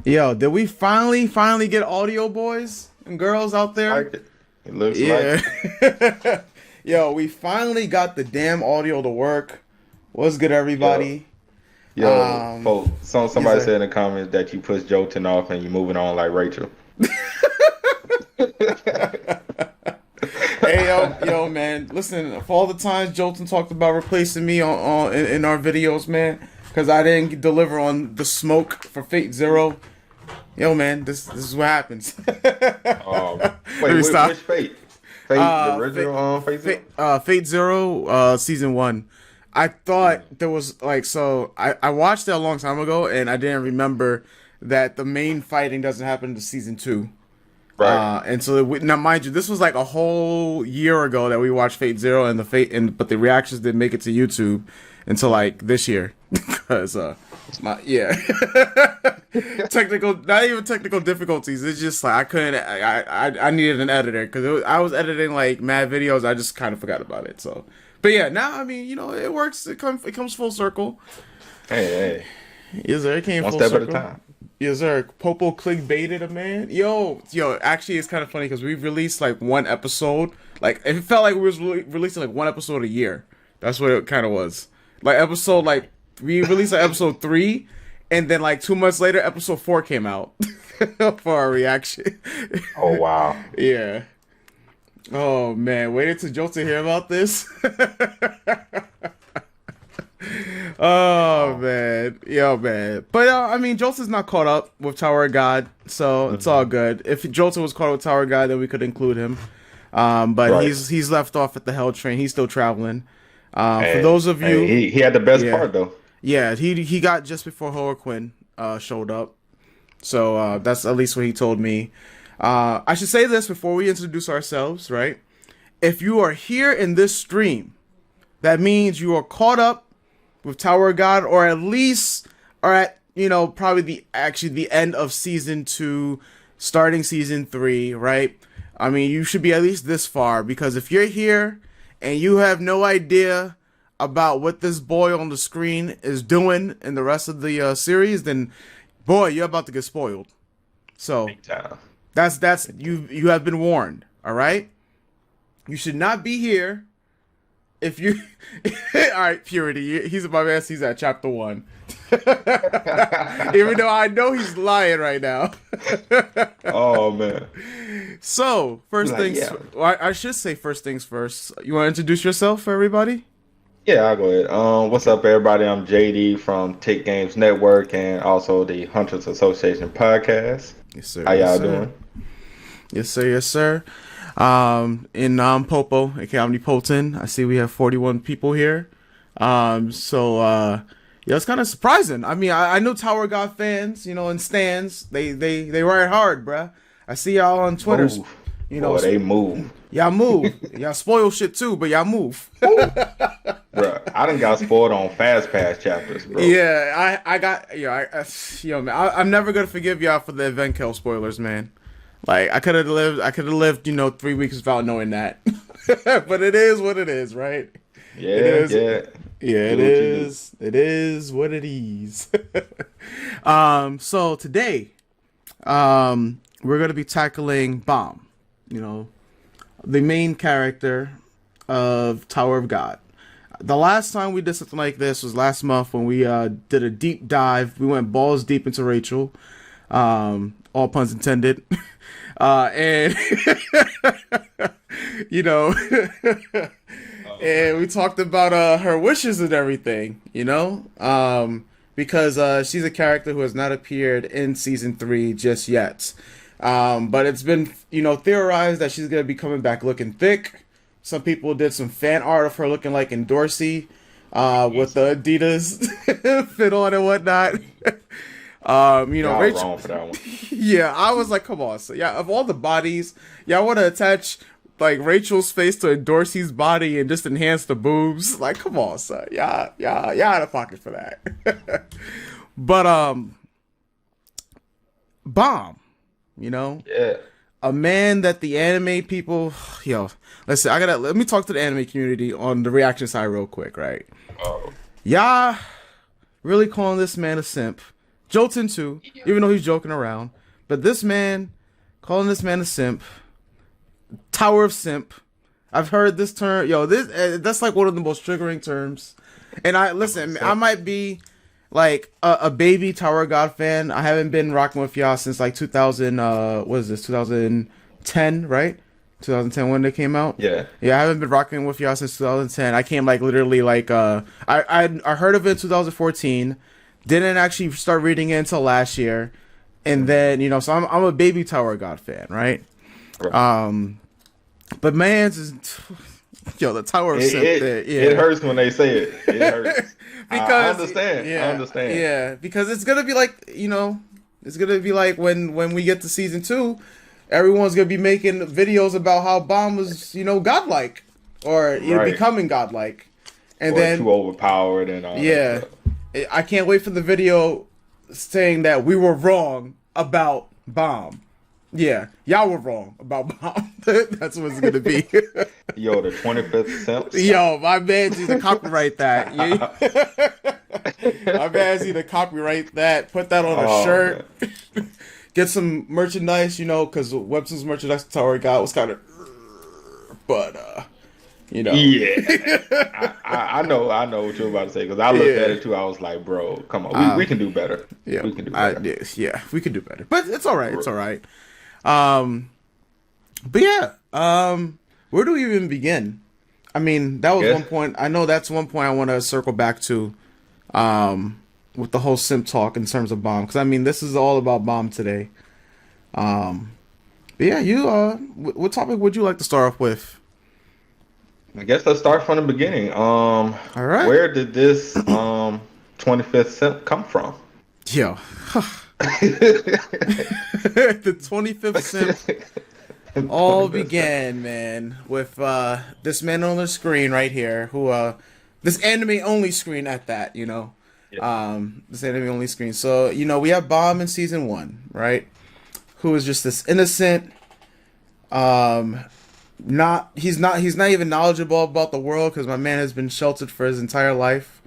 Yo, did we finally get audio, boys and girls out there? Like it. It looks like Yeah. it. Yo, we finally got the damn audio to work. What's good, Yo, everybody? yo, folks. Yes, Somebody sir. said in the comments that you push Jolton off and you're moving on like Rachel. Hey, yo, man. Listen, for all the times Jolton talked about replacing me in our videos, man, because I didn't deliver on the smoke for Fate Zero. Yo, man, this is what happens. Let Wait, me stop. which Fate? Fate, the Fate, original Fate Zero? Fate Zero, season one. I thought there was like so. I watched it a long time ago, and I didn't remember that the main fighting doesn't happen to season two. Right. And so now, mind you, this was like a whole year ago that we watched Fate Zero, and but the reactions didn't make it to YouTube until like this year, because yeah, technical, not even technical difficulties. It's just like I couldn't, I needed an editor because I was editing like mad videos. I just kind of forgot about it. So, but yeah, now I mean, it works. It comes full circle. Hey, Yes, sir. It came one full step at a circle. time. Yes, sir. Popo clickbaited a man. Yo. Actually, it's kind of funny because we released like one episode. Like it felt like we was releasing like one episode a year. That's what it kind of was. Like we released like episode 3, and then like 2 months later, episode 4 came out for our reaction. Oh wow. Yeah. Oh man, waited till Joe to hear about this. Oh Wow. man, yo man, but I mean, Jolton's not caught up with Tower of God, so it's all Mhm. good. If Jolton was caught up with Tower of God, then we could include him. But Right. he's left off at the Hell Train. He's still traveling. For Hey, those of hey, you, he had the best yeah, part though. yeah, he got just before Quinn showed up, so that's at least what he told me. I should say this before we introduce ourselves, right? If you are here in this stream, that means you are caught up with Tower of God, or at least are at probably the end of season 2, starting season 3, right? I mean, you should be at least this far, because if you're here and you have no idea about what this boy on the screen is doing in the rest of the series, then boy, you're about to get spoiled. So Big time. that's you have been warned. All right, you should not be here if you all right, Purity, he's my man. He's at chapter 1. Even though I know he's lying right now. Oh man. So He's first like, things, yeah. well, I should say first things first. You want to introduce yourself for everybody? Yeah, I'll go ahead. What's up, everybody? I'm JD from Tick Games Network and also the Hunters Association podcast. Yes sir, How yes y'all sir, doing? yes sir, yes sir. And I'm Popo, aka Omnipotent. I see we have 41 people here. Yeah, it's kind of surprising. I mean, I know Tower God fans, and stands. They ride hard, bruh. I see y'all on Twitter. Move. You know, Boy, they move. y'all move. Y'all spoil shit too, but y'all move. Bro, I done got spoiled on Fast Pass chapters, bro. Yeah, I got yo man, I'm never gonna forgive y'all for the event kill spoilers, man. Like I could have lived 3 weeks without knowing that. But it is what it is, right? It Yeah, is. yeah. Yeah, it Do what you do. is. It is what it is. So today, we're gonna be tackling Bomb. The main character of Tower of God. The last time we did something like this was last month when we did a deep dive. We went balls deep into Rachel. All puns intended. And you know, and we talked about her wishes and everything. Because she's a character who has not appeared in season 3 just yet. But it's been theorized that she's gonna be coming back looking thick. Some people did some fan art of her looking like in Dorsey, with the Adidas fit on and whatnot. Y'all Rachel. wrong for that one. Yeah, I was like, come on. So yeah, of all the bodies, y'all want to attach like Rachel's face to Dorsey's body and just enhance the boobs? Like, come on, son. Y'all out of pocket for that. But Bomb, you know, Yeah. a man that the anime people, yo, let me talk to the anime community on the reaction side real quick, right? Oh, Y'all really calling this man a simp Jolton too, even though he's joking around. But this man, calling this man a simp, Tower of Simp. I've heard this term. Yo, this that's like one of the most triggering terms. And I listen. I might be like a baby Tower God fan. I haven't been rocking with y'all since like 2000. What is this? 2010, right? 2010 when they came out. Yeah. Yeah, I haven't been rocking with y'all since 2010. I came like literally like I heard of it in 2014. Didn't actually start reading it until last year, and then so I'm a baby Tower God fan, right? Right. But man's is the Tower of Simp. It hurts when they say it. It hurts. Because I understand. Yeah, I understand. Yeah, because it's gonna be like it's gonna be like when we get to season 2, everyone's gonna be making videos about how Bomb was godlike or becoming godlike, and or then too overpowered and all. Yeah, that I can't wait for the video saying that we were wrong about Bomb. Yeah, y'all were wrong about Bomb. That's what it's gonna be. Yo, the 25th simp. Yo, my man's need to copyright that. My man's need to copyright that. Put that on a shirt. Get some merchandise, because Webster's merchandise Tower got was kind of, but Yeah, I know what you're about to say because I looked at it too. I was like, bro, come on, we can do better. Yeah, we can do better. We can do better. But it's all right. It's all right. But yeah, where do we even begin? I mean, that was one point. I know that's one point I want to circle back to, with the whole simp talk in terms of Bomb, because I mean, this is all about Bomb today. But yeah, what topic would you like to start off with? I guess let's start from the beginning. All right. Where did this 25th simp come from? Yo. The 25th simp all began, man, with this man on the screen right here, who this anime only screen at that, Yeah. This anime only screen. So, we have Bomb in season 1, right? Who is just this innocent, he's not even knowledgeable about the world because my man has been sheltered for his entire life,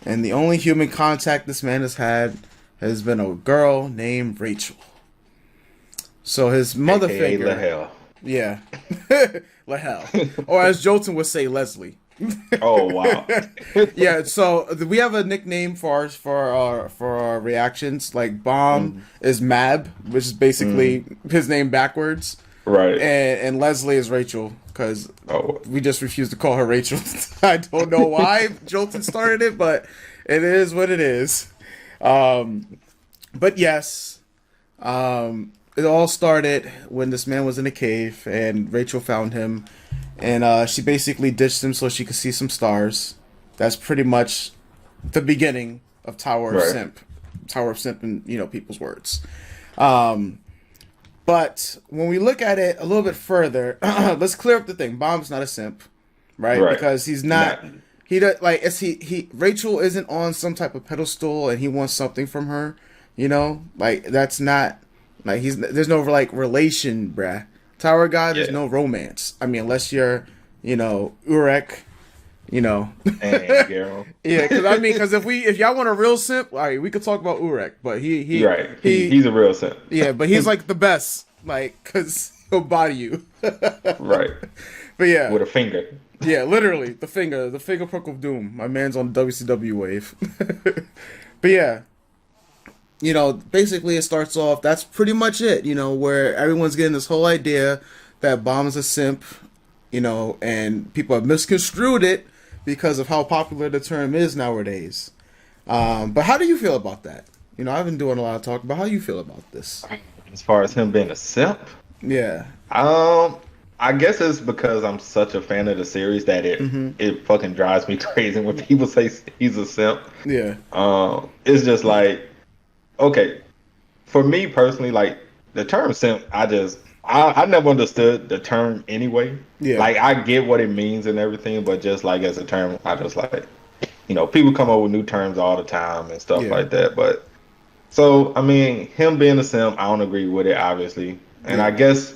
and the only human contact this man has had has been a girl named Rachel. So his mother AKA figure, Lahel. yeah, Lahel, or as Jolton would say, Leslie. Oh wow. Yeah, so we have a nickname for our reactions. Like Bomb is Mab, which is basically his name backwards. Right. And Leslie is Rachel, because we just refuse to call her Rachel. I don't know why Jolton started it, but it is what it is. But yes, it all started when this man was in a cave and Rachel found him, and she basically ditched him so she could see some stars. That's pretty much the beginning of Tower of Simp. Tower of Simp in people's words. But when we look at it a little bit further, let's clear up the thing. Bomb's not a simp, right? Because he's not. He does like Rachel isn't on some type of pedestal, and he wants something from her. Like that's not like there's no like relation, bruh. Tower God, there's no romance. I mean, unless you're, Urek, Dang, girl. Yeah, because if y'all want a real simp, all right, we could talk about Urek, but he's a real simp. Yeah, but he's like the best, like, because he'll body you. Right. But yeah, with a finger. Yeah, literally the finger prick of doom. My man's on WCW wave. But yeah, basically it starts off. That's pretty much it. Where everyone's getting this whole idea that Bomb is a simp. And people have misconstrued it because of how popular the term is nowadays. But how do you feel about that? I've been doing a lot of talk about how you feel about this. As far as him being a simp? Yeah. I guess it's because I'm such a fan of the series that it fucking drives me crazy when people say he's a simp. Yeah. It's just like, okay, for me personally, like the term simp, I never understood the term anyway. Yeah. Like I get what it means and everything, but just like as a term, I just like, people come up with new terms all the time and stuff like that. But so I mean, him being a simp, I don't agree with it, obviously. And I guess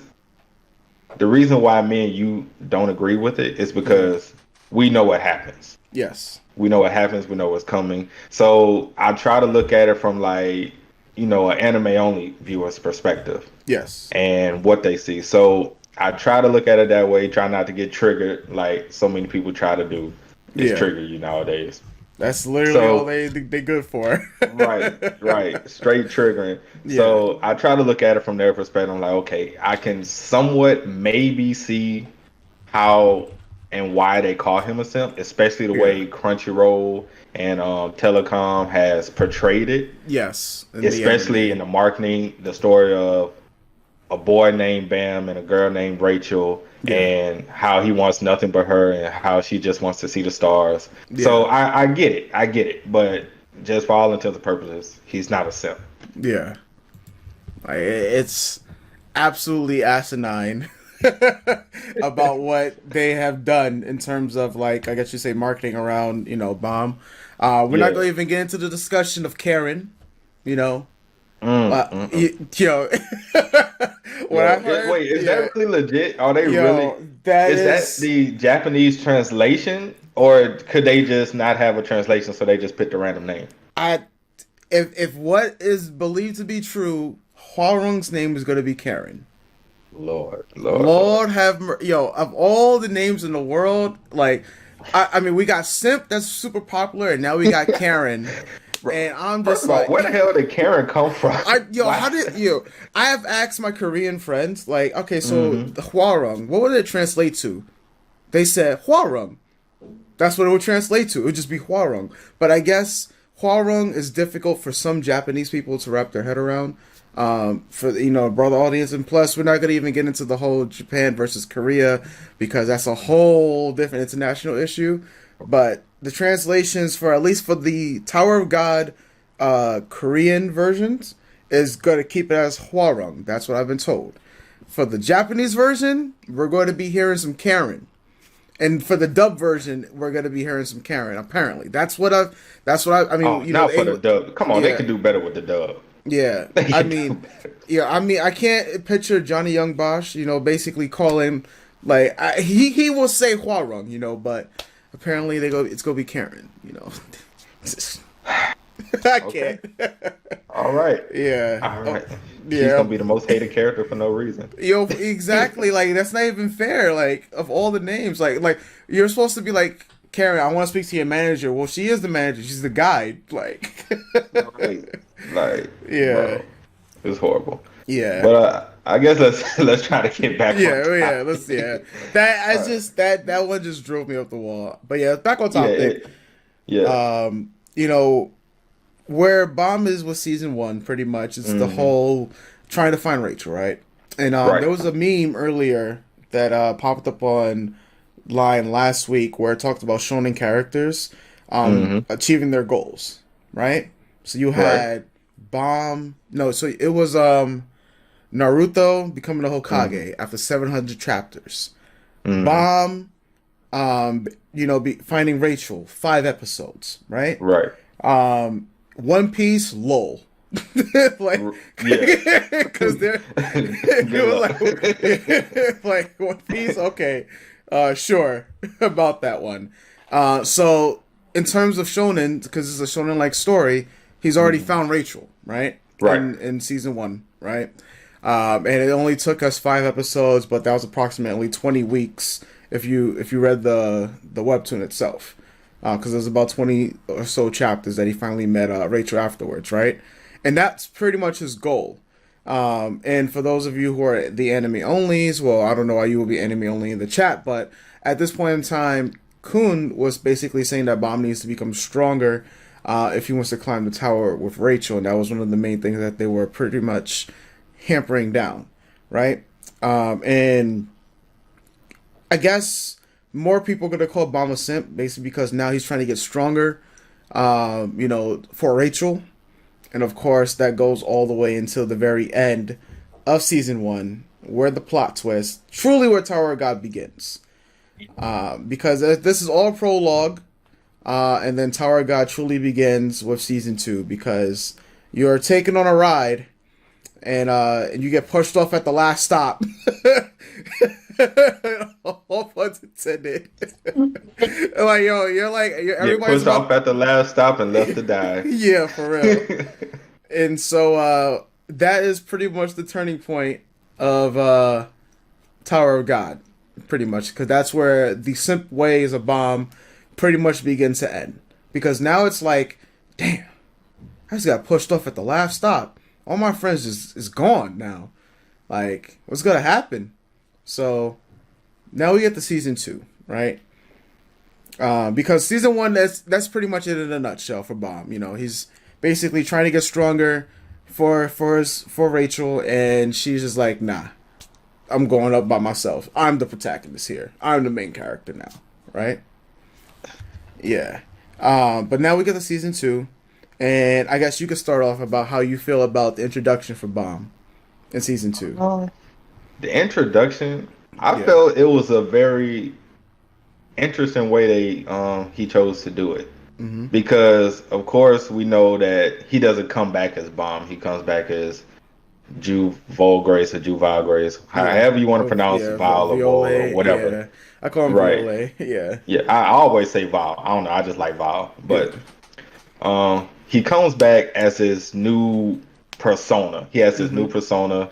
the reason why me and you don't agree with it is because we know what happens. Yes. We know what happens. We know what's coming. So I try to look at it from like, an anime only viewer's perspective Yes. and what they see. So I try to look at it that way. Try not to get triggered like so many people try to do. Is Yeah. trigger you nowadays. That's literally all So they good for. right, straight triggering. Yeah. So I try to look at it from their perspective. I'm like, okay, I can somewhat maybe see how and why they call him a simp, especially the Yeah. way Crunchyroll and Telecom has portrayed it, Yes. In the especially anime. in the marketing, the story of a boy named Bam and a girl named Rachel, Yeah. and how he wants nothing but her, and how she just wants to see the stars. Yeah. So I get it, but just for all intents and purposes, he's not a simp. Yeah. Like, it's absolutely asinine about what they have done in terms of, like, I guess you say marketing around, Bomb. We're not Yeah. going to even get into the discussion of Karen, you know. You know, what I heard, Wait, is yeah, that really legit? Are they really? yo, that Is that is, the Japanese translation, or could they just not have a translation, so they just picked a random name? I, if what is believed to be true, Hwarung's name is going to be Karen. Lord. Lord have yo, of all the names in the world, like, I mean, we got Simp, that's super popular, and now we got Karen, and I'm First just of all, like, where the hell did Karen come from? how Like, did you? I have asked my Korean friends, like, okay, so hmm the Hwarung, what would it translate to? They said Hwarung. That's what it would translate to. It would just be Hwarung. But I guess Hwarung is difficult for some Japanese people to wrap their head around. For brother audience, and plus we're not gonna even get into the whole Japan versus Korea because that's a whole different international issue. But the translations for at least for the Tower of God Korean versions is gonna keep it as Hwarung. That's what I've been told. For the Japanese version, we're going to be hearing some Karen. And for the dub version, we're gonna be hearing some Karen. Apparently, I mean, oh, now for the dub. Come on, they yeah, could do better with the dub. yeah. They I could do mean, better. yeah. I mean, I can't picture Johnny Young Bosch, basically calling like he will say Hwarung, but apparently it's gonna be Karen, I Okay. can't. All right. Yeah. All Oh, right. She's yeah. gonna be the most hated character for no reason. Exactly. Like that's not even fair. Like of all the names, like you're supposed to be like Karen. I want to speak to your manager. Well, she is the manager. She's the guide. Like, Right. Like, yeah, bro, it's horrible. yeah, But I guess let's try to get back on yeah. Let's topic. That I All right. just that one just drove me up the wall. But yeah, back on Yeah. topic. Yeah. You know where Bomb is with season one. Pretty much, it's the hmm whole trying to find Rachel, right? And Right. there was a meme earlier that popped up on line last week where it talked about shonen characters hmm achieving their goals, right? So you Right. had Bomb. No, so it was Naruto becoming a hmm Hokage after 700 chapters. hmm Bomb, finding Rachel, 5 episodes, right? Right. One Piece, lol. Like, Yeah. because they're Good luck. it was like One Piece, okay, sure about that one. So in terms of shonen, because it's a shonen like story, he's already Mhm. found Rachel, right? Right. In season one, right? And it only took us 5 episodes, but that was approximately 20 weeks if you read the webtoon itself, because there's about 20 or so chapters that he finally met Rachel afterwards, right? And that's pretty much his goal. And for those of you who are the anime onlys, well, I don't know why you will be anime only in the chat, but at this point in time, Kun was basically saying that Bomb needs to become stronger if he wants to climb the tower with Rachel, and that was one of the main things that they were pretty much hampering down, right? And I guess more people are gonna call Bomb a simp, basically because now he's trying to get stronger, for Rachel. And of course, that goes all the way until the very end of season one, where the plot twist, truly where Tower of God begins. Because this is all prologue, and then Tower of God truly begins with season two, because you're taken on a ride, and you get pushed off at the last stop. All puns intended. Like, yo, Get everybody's pushed off about, at the last stop and left to die. yeah, for real. And so that is pretty much the turning point of Tower of God, pretty much, because that's where the simp ways of Bomb pretty much begin to end. Because now it's like, damn, I just got pushed off at the last stop. All my friends just is gone now. Like, what's gonna happen? So now we get to season 2, right? Because season 1, that's pretty much it in a nutshell for Bomb. You know, he's basically trying to get stronger for Rachel, and she's just like, nah, I'm going up by myself. I'm the protagonist here. I'm the main character now, right? Yeah. But now we get to season 2, and I guess you could start off about how you feel about the introduction for Bomb in season 2. The introduction, I Yeah. felt it was a very interesting way he chose to do it. Mm-hmm. Because of course we know that he doesn't come back as Bomb. He comes back as Juval Grace or Juval Grace, Yeah. however you want to Oh, pronounce yeah. Val or Vol or Viole. whatever. Yeah. I call him Right. Viole. Yeah. Yeah, I always say Val. I don't know. I just like Val. Yeah. But he comes back as his new persona. He has his Mm-hmm. new persona.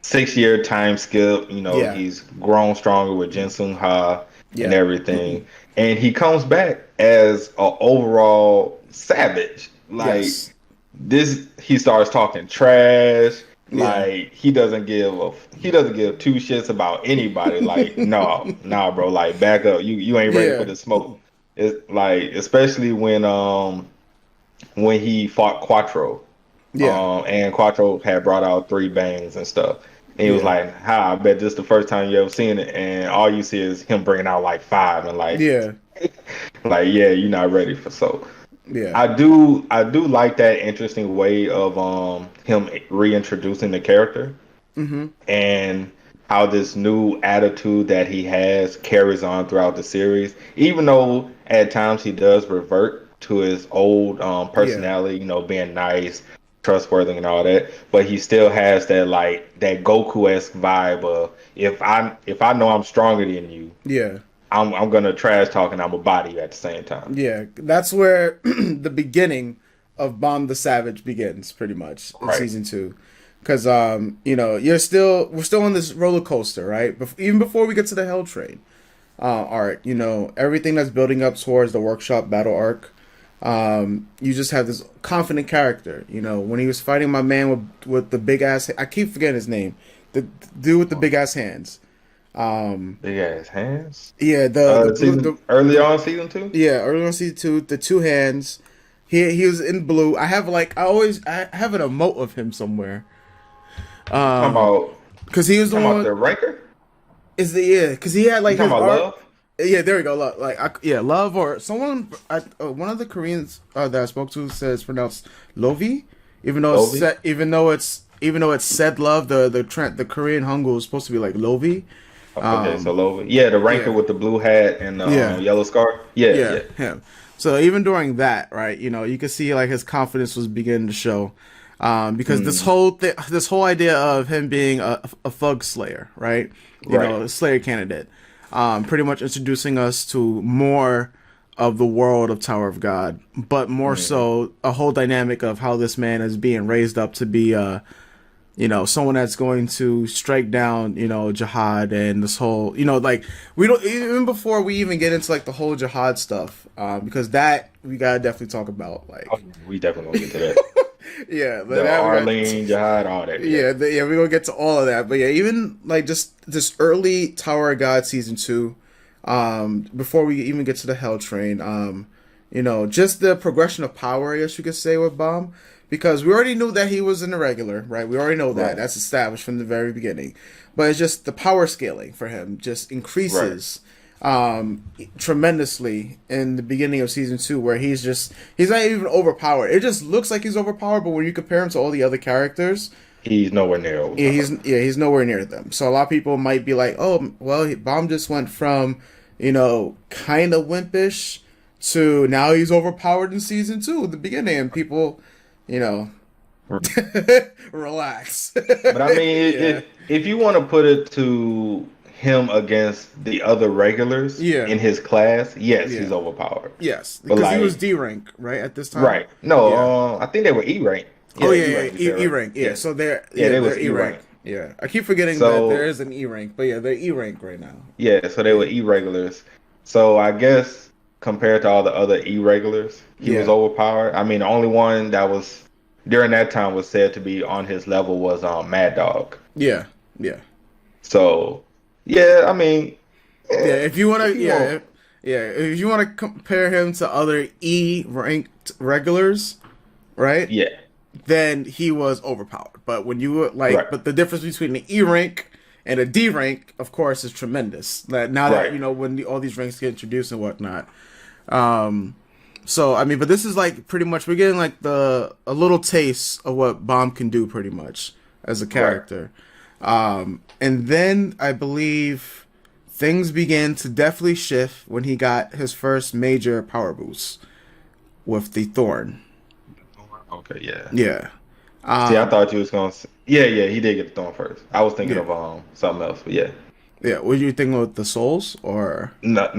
6 year time skip. Yeah. He's grown stronger with Jin Ha and Yeah. everything. And he comes back as an overall savage. Like Yes. this, he starts talking trash. Yeah. Like he doesn't give two shits about anybody. Like no, nah, bro. Like back up. You ain't ready for Yeah. the smoke. It's like especially when he fought Quattro, Yeah. and Quattro had brought out three bangs and stuff. And he was Yeah. like, "Ha, I bet this the first time you ever seen it." And all you see is him bringing out like five and Yeah. like yeah, you're not ready for so. Yeah. I do like that interesting way of him reintroducing the character Mm-hmm. and how this new attitude that he has carries on throughout the series. Even though at times he does revert to his old Yeah. personality, being nice, trustworthy, and all that, but he still has that Goku-esque vibe of if I know I'm stronger than you, Yeah. I'm gonna trash talk and I'm gonna body you at the same time. Yeah. That's where the beginning of Bomb the Savage begins, pretty much, in Right. season 2. Because we're still on this roller coaster, right? Even before we get to the Hell Train arc, everything that's building up towards the workshop battle arc. You just have this confident character. When he was fighting my man with the big ass, I keep forgetting his name, the dude with the big ass hands. Big ass hands. Yeah, Early on season 2. yeah, early on season 2, the two hands. He was in blue. I have I have an emote of him somewhere. Talking about Because he was the talking about one. the ranker. Because he had You like his talking about art. love? Yeah, there we go. Love or someone. One of the Koreans that I spoke to says pronounced Lovi, even though Lovi? even though it's said love. The Korean Hangul is supposed to be like Lovi. Okay, so love. Yeah, the ranker yeah. with the blue hat and the Yeah. yellow scarf. Yeah, Yeah, him. So even during that, right, you could see like his confidence was beginning to show, because this whole idea of him being a thug slayer, right, a slayer candidate, pretty much introducing us to more of the world of Tower of God, but more so a whole dynamic of how this man is being raised up to be someone that's going to strike down, jihad and this whole, like we don't even before we even get into like the whole jihad stuff, because that we gotta definitely talk about, like we definitely gonna get to that. yeah, The Arlene, Jihad, all that. yeah, we're gonna get to all of that, but yeah, even like just this early Tower of God season 2, before we even get to the Hell Train, just the progression of power, I guess you could say, with Bomb. Because we already knew that he was an irregular, right? We already know that. Right. That's established from the very beginning. But it's just the power scaling for him just increases tremendously in the beginning of season 2, where he's not even overpowered. It just looks like he's overpowered, but when you compare him to all the other characters, He's nowhere near over. he's nowhere near them. So a lot of people might be like, oh, well, Bomb just went from, kind of wimpish to now he's overpowered in season 2 at the beginning, and people, relax. But I mean, Yeah. if you want to put it to him against the other regulars Yeah, in his class, yes, he's yeah, overpowered. yes, But because he was like, D rank right at this time. right? No, Yeah. I think they were E rank. Oh Yeah, yeah, E yeah, rank. You said E right? rank. Yeah, Yeah, so they're yeah, they was they're E E rank. rank. Yeah, I keep forgetting that there So is an E rank, but yeah, they're E rank right now. yeah, so they were Yeah, irregulars. So I guess compared to all the other irregulars, he was yeah, overpowered. I mean, the only one that was during that time was said to be on his level was Mad Dog. yeah, yeah, So yeah, I mean, yeah. If you wanna, if you want, yeah, if you wanna compare him to other E ranked regulars, right? yeah, Then he was overpowered. But when you right, but the difference between an E rank and a D rank, of course, is tremendous. That now that right, when all these ranks get introduced and whatnot. Um, so I mean, but this is like pretty much we're getting like a little taste of what Bomb can do, pretty much as a right. character. And then I believe things began to definitely shift when he got his first major power boost with the Thorn. Okay, yeah. Yeah. See, I Um, thought you was gonna. Yeah, yeah, he did get the thorn first. I was thinking yeah. of something else, but yeah, Yeah. What do you think with the souls or? not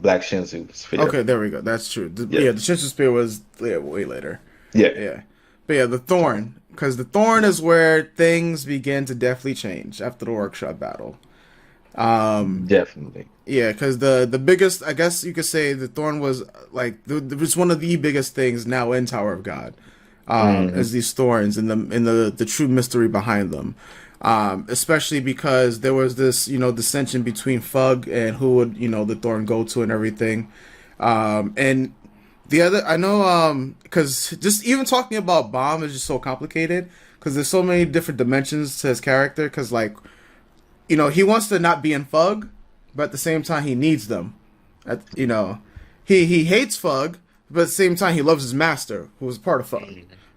Black Shinsu sphere. Okay, there we go. That's true. Yeah, Yeah, the Shinsu Spear was way later. yeah, Yeah. But yeah, the Thorn. Because the Thorn is where things begin to definitely change after the workshop battle. definitely. Yeah, because the biggest, I guess you could say the Thorn was like, it was one of the biggest things now in Tower of God. Hmm. As these thorns and the true mystery behind them. Especially because there was this, dissension between Fug and who would, the Thorn go to and everything. And the other, I know, because just even talking about Bomb is just so complicated because there's so many different dimensions to his character. Because, like, he wants to not be in Fug, but at the same time, he needs them. He hates Fug, but at the same time, he loves his master, who was part of Fug,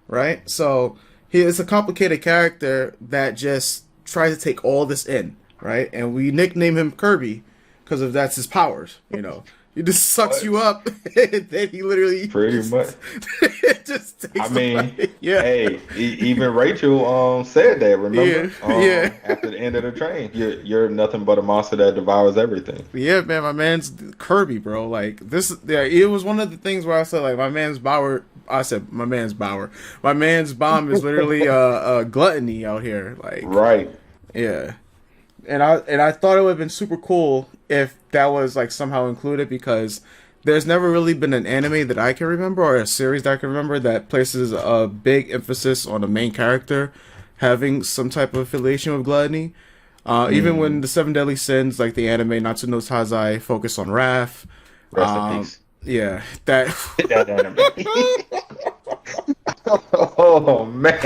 right? So he is a complicated character that just tries to take all this in, right? And we nickname him Kirby because of that's his powers. He just sucks you What? up, and then he literally Pretty just much. just I takes the mean, fight. Yeah, hey, even Rachel said that. yeah, Remember, yeah. after the end of the train, you're nothing but a monster that devours everything. Yeah, man, my man's Kirby, bro. Like this, yeah, it was one of the things where I said like my man's Bauer. I said my man's Bauer. My man's Bomb is literally gluttony out here. Like, Right. yeah, and I thought it would have been super cool if that was like somehow included because there's never really been an anime that I can remember or a series that I can remember that places a big emphasis on the main character having some type of affiliation with gluttony. Even when Mm. the Seven Deadly Sins, like the anime Natsu no Taizai, focus on wrath. Rest in peace. Yeah, that. That anime. Oh man.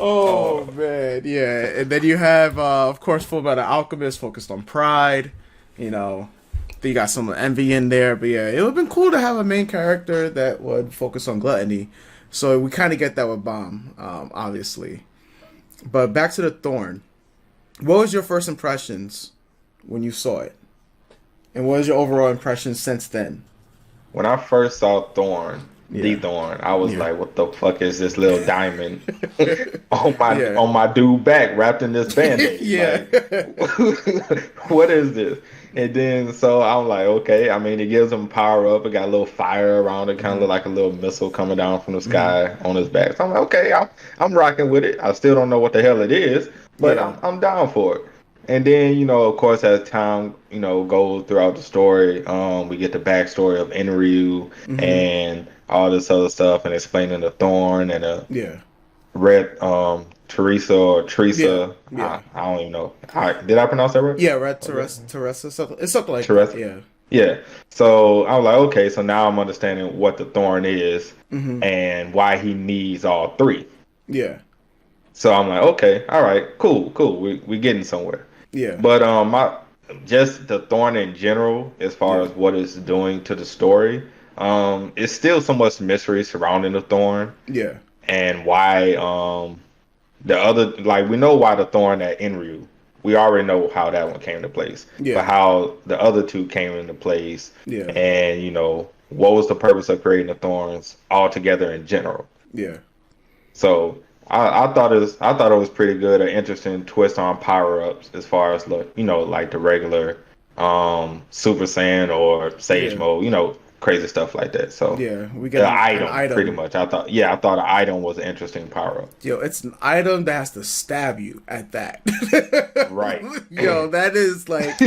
Oh Oh, man, yeah, and then you have, of course, Full Metal Alchemist focused on pride. You got some envy in there, but yeah, it would have been cool to have a main character that would focus on gluttony. So we kind of get that with Bomb, obviously. But back to the Thorn. What was your first impressions when you saw it? And what was your overall impression since then? when I first saw the Yeah. Thorn, I was Yeah. like, "What the fuck is this little diamond on my Yeah. on my dude back wrapped in this band-aid? Yeah. Like, what is this?" And then so I'm like, okay. I mean, it gives him power up. It got a little fire around it, kind of Hmm. look like a little missile coming down from the Hmm. sky on his back. So I'm like, okay, I'm rocking with it. I still don't know what the hell it is, but Yeah. I'm down for it. And then, of course, as time, goes throughout the story, we get the backstory of Enryu Hmm. and all this other stuff and explaining the thorn and the Yeah. red Teresa or Yeah. Teresa. Yeah. I don't even know. Did I pronounce that right? Yeah, Red Okay. Teresa, it's something like that. Teresa. Yeah. Yeah. So I was like, okay, so now I'm understanding what the thorn is Hmm. and why he needs all three. Yeah. So I'm like, okay, all right, cool, cool. We getting somewhere. Yeah. But my just the thorn in general, as far Yeah. as what it's doing to the story, it's still so much mystery surrounding the thorn Yeah. and why the other like we know why the thorn at Enryu. We already know how that one came into place, but Yeah. how the other two came into place, Yeah. and what was the purpose of creating the thorns altogether in general. Yeah. So I thought it was pretty good, an interesting twist on power ups as far as like like the regular Super Saiyan or Sage Yeah, Mode, crazy stuff like that. So yeah, we get the an item pretty item. much. I thought an item was an interesting power up. Yo, it's an item that has to stab you at that. Right. Yo, that is like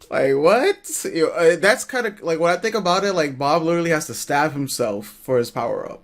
what? Yo, that's kind of like when I think about it. Like Bob literally has to stab himself for his power up.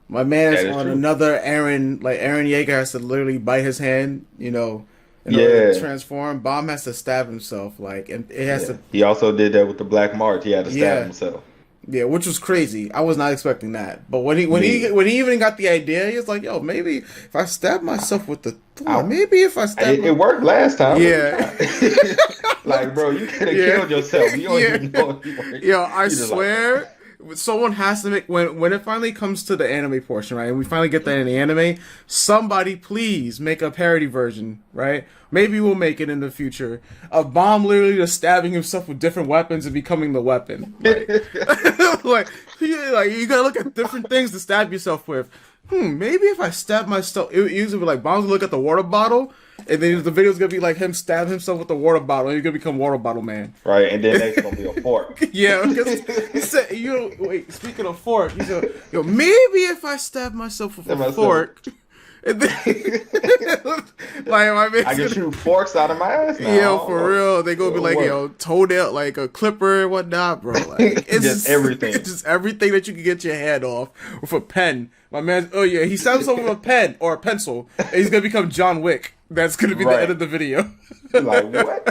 My man's That is on true. another Aaron. Like Aaron Yeager has to literally bite his hand. In order to Yeah. transform. Bomb has to stab himself. Like, and it has Yeah. to. He also did that with the Black March. He had to stab Yeah, himself. yeah, which was crazy. I was not expecting that. But Me. when he even got the idea, he was like, "Yo, maybe if I stab myself with the thorn, I, maybe if I stab it my worked last time. Let me yeah, try. Like, bro, you could have yeah, killed yourself. You don't yeah." even know you were. Yo, I You just like, swear, someone has to make when it finally comes to the anime portion, right? And we finally get that in the anime. Somebody please make a parody version, right? Maybe we'll make it in the future. A bomb literally just stabbing himself with different weapons and becoming the weapon. Like, like you gotta look at different things to stab yourself with. Maybe if I stab myself, it usually be like bombs look at the water bottle, and then the video's gonna be like him stab himself with the water bottle, and you're gonna become water bottle man. right, and then next gonna be a fork. Yeah, because he said, wait, speaking of fork, he said, yo, maybe if I stab myself with That a myself. fork, and then, like, my man's I can gonna, shoot forks out of my ass now. I yo, don't for know. real, they gonna be It'll like, work. yo, toenail, like a clipper and whatnot, bro. Like, it's Just everything. it's just everything that you can get your hand off with a pen. My man, oh yeah, he stabs himself with a pen or a pencil, and he's gonna become John Wick. That's gonna be the end Right. of the video. Like what?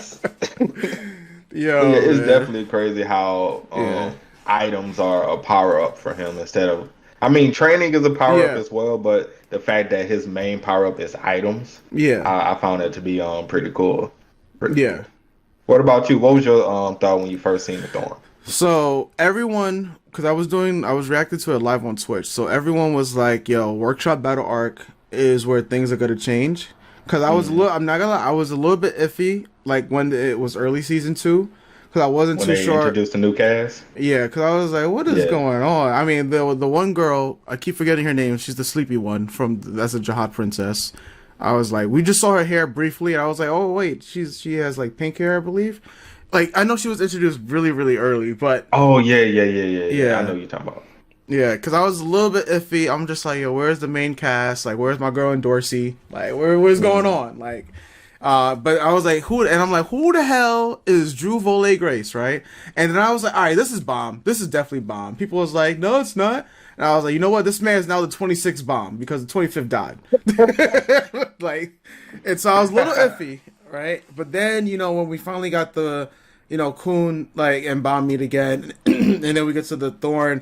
But Yo, yeah, it's man. definitely crazy how Yeah. items are a power up for him instead of. I mean, training is a power up Yeah. as well, but the fact that his main power up is items, Yeah. I found that to be pretty cool. Pretty Yeah. cool. What about you? What was your thought when you first seen the Thorn? So everyone, because I was reacting to it live on Twitch. So everyone was like, "Yo, Workshop Battle Arc is where things are gonna change." Because I was a Mm. little, I'm not gonna lie, I was a little bit iffy, like when it was early season 2, because I wasn't When too they sure. introduced the new cast? Yeah, because I was like, "What is Yeah. going on?" I mean, the one girl, I keep forgetting her name. She's the sleepy one from that's a Jihad princess. I was like, we just saw her hair briefly, and I was like, "Oh wait, she has like pink hair, I believe." Like I know she was introduced really really early, but Oh yeah. I know yeah. you're talking about. Yeah, because I was a little bit iffy. I'm just like, yo, where's the main cast? Like, where's my girl in Dorsey? Like, where's going Mm. on? Like, but I was like, who? And I'm like, who the hell is Drew Volley Grace, right? And then I was like, all right, this is bomb. This is definitely bomb. People was like, no, it's not. And I was like, you know what? This man is now the 26th bomb because the 25th died. Like, and so I was a little iffy, right? But then, when we finally got the, Kun like and Bomb meet again, and then we get to the Thorn.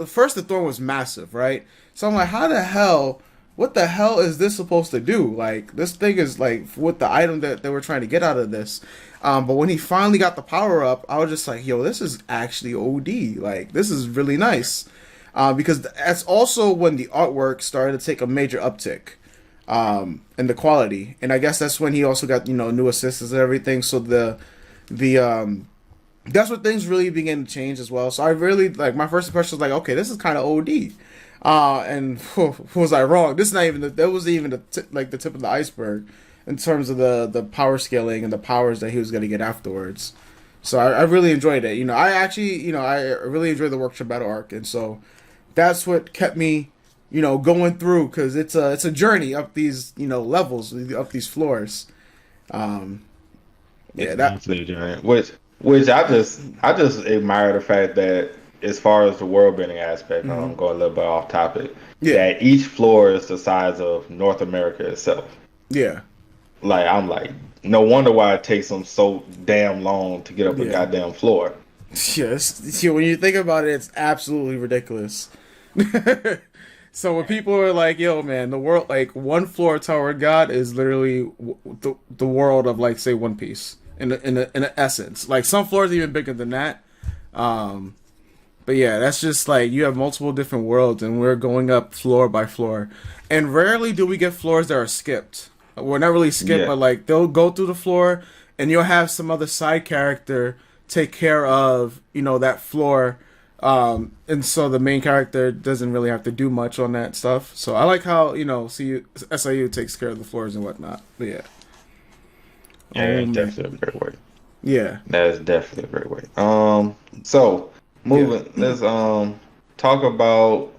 First the Thorn was massive, right? So I'm like, how the hell? What the hell is this supposed to do? Like, this thing is like what the item that they were trying to get out of this. But when he finally got the power up, I was just like, yo, this is actually OD. Like, this is really nice. Because that's also when the artwork started to take a major uptick in the quality. And I guess that's when he also got, new assistants and everything. So the that's when things really began to change as well. So I really like my first impression was like, okay, this is kind of OD. And was I wrong? This is not even that wasn't even the tip of the iceberg in terms of the power scaling and the powers that he was going to get afterwards. So I really enjoyed it. I actually I really enjoyed the Workshop Battle Arc, and so that's what kept me going through because it's a journey up these levels, up these floors. Um, yeah, that Absolutely, Giant. Which I just admire the fact that as far as the world building aspect, mhm. going a little bit off topic, Yeah, that each floor is the size of North America itself. yeah, Like I'm like, no wonder why it takes them so damn long to get up a yeah. goddamn floor. Yes, when you think about it, it's absolutely ridiculous. So when people are like, "Yo, man, the world like one floor Tower of God is literally the world of like say One Piece in the essence. Like some floors even bigger than that. Um, but yeah, that's just like you have multiple different worlds, and we're going up floor by floor. And rarely do we get floors that are skipped. Well, not really skipped, Yeah, but like they'll go through the floor, and you'll have some other side character take care of that floor And so the main character doesn't really have to do much on that stuff. So I like how SIU takes care of the floors and whatnot. But yeah, Yeah, oh it's man, definitely a great way. yeah, That is definitely a great way. So yeah, moving, let's talk about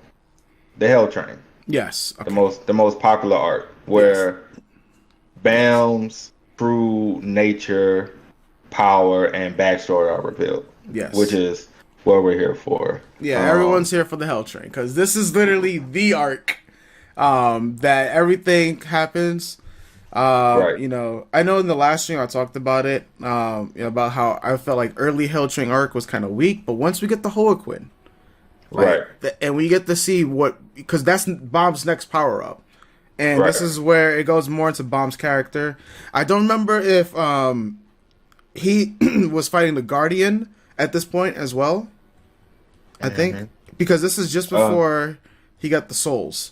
the Hell Train, yes, the okay, most popular arc, yes, where Bam's true nature, power, and backstory are revealed, which yes. is what we're here for. Yeah, everyone's here for the Hell Train because this is literally the arc that everything happens. Right, I know in the last stream I talked about it, about how I felt like early Hell Train arc was kind of weak, but once we get the Hoaquin, right, and we get to see because that's Bob's next power up, and right. this is where it goes more into Bob's character. I don't remember if he was fighting the Guardian at this point as well. I think hmm because this is just before he got the souls.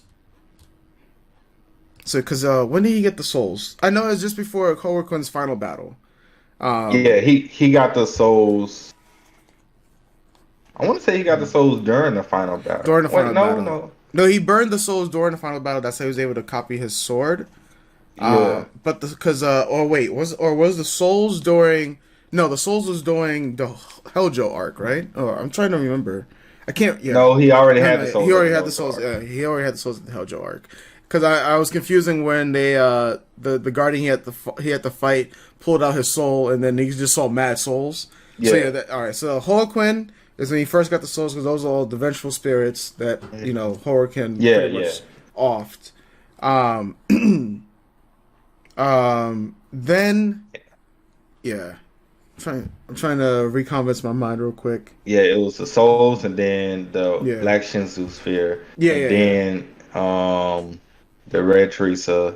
So, because when did he get the souls? I know it's just before Kowakun's final battle. Yeah, he got the souls. I want to say he got the souls during the final battle. During the Wait, final no, battle. no. No, he burned the souls during the final battle. That's how he was able to copy his sword. Yeah. But because or wait, was the souls during? No, the souls was during the Helljo arc, right? Oh, I'm trying to remember. I can't. Yeah, No, he already had the no, souls he of already the had the Hell's souls. Guard. Yeah, he already had the souls of the Helljo arc. Because I was confusing when they the guardian he had to fight pulled out his soul and then he just saw mad souls. So Yeah. yeah, all right. So Holoquin is when he first got the souls because those are all the vengeful spirits that Holoquin Yeah, pretty yeah. much offed. Um, then yeah, I'm trying to reconvince my mind real quick. Yeah, it was the souls and then the Yeah, Black Shinsu sphere yeah, and yeah, yeah. then the Red Teresa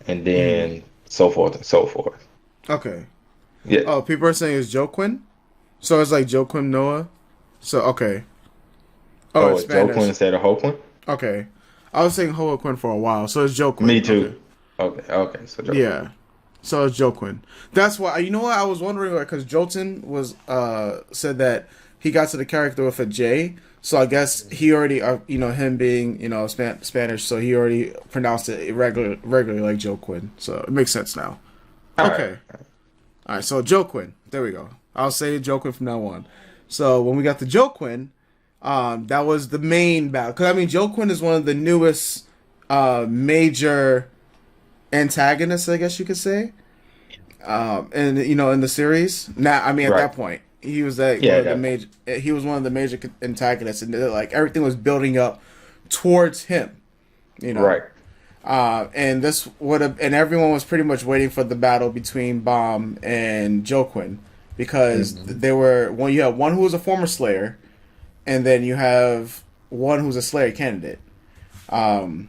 and Hmm. then so forth and so forth. Okay. Yeah. Oh, people are saying it's Joaquin. So it's like Joaquin Noah. So okay. Oh, Oh, it's it's Joe Quinn Spanish. instead of Hopeland? Okay. I was saying Joaquin for a while, so it's Me Joaquin. Okay. too. Okay, okay, so Joe Quinn. Yeah. So it's Joaquin. That's why you know what I was wondering, like, because Jolton was said that he got to the character with a J. So I guess he already, him being Spanish, so he already pronounced it regularly like Joaquin. So it makes sense now. All right. Okay. All right. So Joaquin. There we go. I'll say Joaquin from now on. So when we got the Joaquin, that was the main battle. Because I mean, Joaquin is one of the newest major antagonists, I guess you could say. And in the series. Now, I mean, at Right. that point, he was like Yeah, one of the that major. He was one of the major antagonists, and like everything was building up towards him. You know. right. And this would have, and everyone was pretty much waiting for the battle between Bomb and Joaquin because hmm they were one. You have one who was a former Slayer, and then you have one who's a Slayer candidate. Um,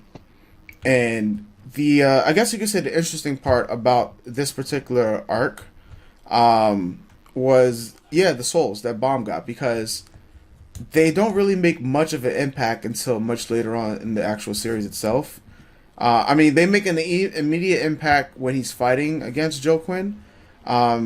and the I guess you could say the interesting part about this particular arc, was the souls that Bomb got because they don't really make much of an impact until much later on in the actual series itself. I mean, they make an immediate impact when he's fighting against Joaquin,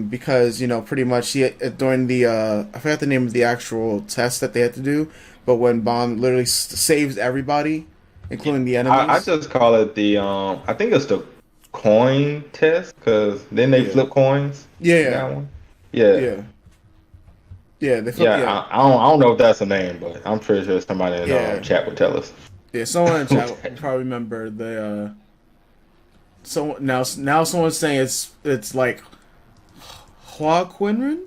because pretty much during the I forgot the name of the actual test that they had to do, but when Bond literally saves everybody, including the I enemies. just call it the I think it's the coin test because then they Yeah, flip coins in yeah, that one. Yeah. yeah, yeah. They flip. Yeah, Yeah, I don't know if that's a name, but I'm pretty sure somebody in yeah, chat would tell us. yeah. Someone in chat What's will that? probably remember the. So now someone's saying it's like Hua Quinrin?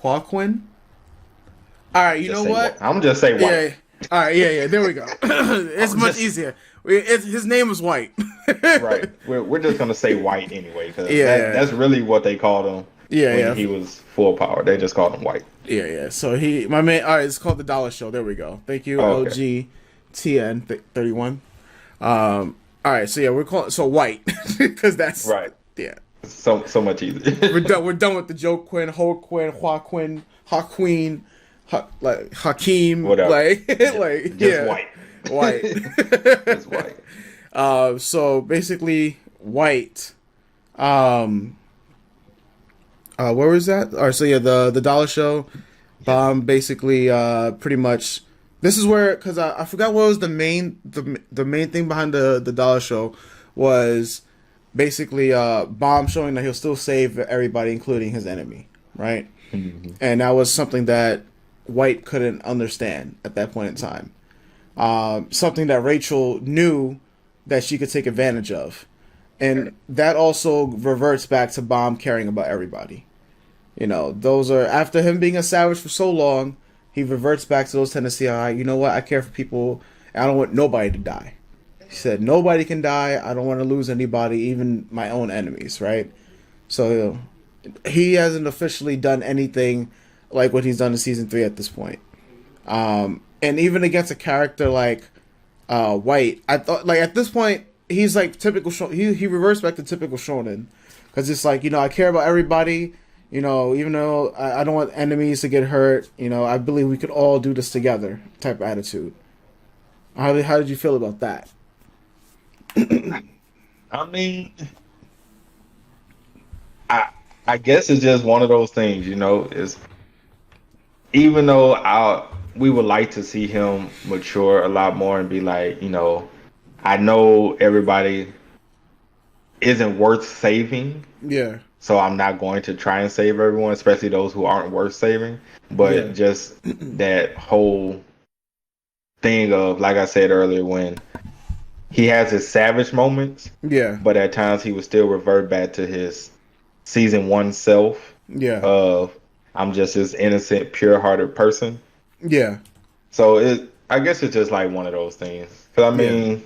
Hua Quin? Alright, you Just know say white. what? I'm just say white. Yeah. Alright, yeah, there we go. It's I'm much just easier. His name is White. right. We're just gonna say white anyway because Yeah. that's really what they called him Yeah, when yeah. he was full power. They just called him white. Yeah, yeah. So my man, alright, it's called The Dollar Show. There we go. Thank you, Oh, okay. LGTN31. Alright, so yeah, we're calling, so White. Because that's, Right. yeah. So much easier. We're done with the Joe Quinn, Ho Quinn, Hua Quinn, Ha Queen, like Hakeem, Whatever. like Just yeah, white. White. Just white. So basically, White. Where was that? All right, so yeah, the Dollar Show. Yeah. Basically pretty much this is where because I forgot what was the main thing behind the dollar show was basically Bomb showing that he'll still save everybody including his enemy, right? Hmm. And that was something that White couldn't understand at that point in time. Something that Rachel knew that she could take advantage of. And that also reverts back to Bomb caring about everybody. You know, those are after him being a savage for so long, he reverts back to those tendencies. All right, you know what? I care for people. I don't want nobody to die. He said, nobody can die. I don't want to lose anybody, even my own enemies, right? So he hasn't officially done anything like what he's done in season 3 at this point. And even against a character like White, I thought like at this point he's like typical. He reverts back to typical shonen because it's like I care about everybody. Even though I don't want enemies to get hurt. I believe we could all do this together. Type of attitude. How did you feel about that? I mean, I I guess it's just one of those things, is even though we would like to see him mature a lot more and be like, I know everybody isn't worth saving, Yeah, so I'm not going to try and save everyone, especially those who aren't worth saving. yeah, But just that whole thing of, like I said earlier, when he has his savage moments, yeah, but at times he would still revert back to his season 1 self yeah, of I'm just this innocent, pure-hearted person. yeah, So I guess it's just like one of those things. Because I yeah, mean,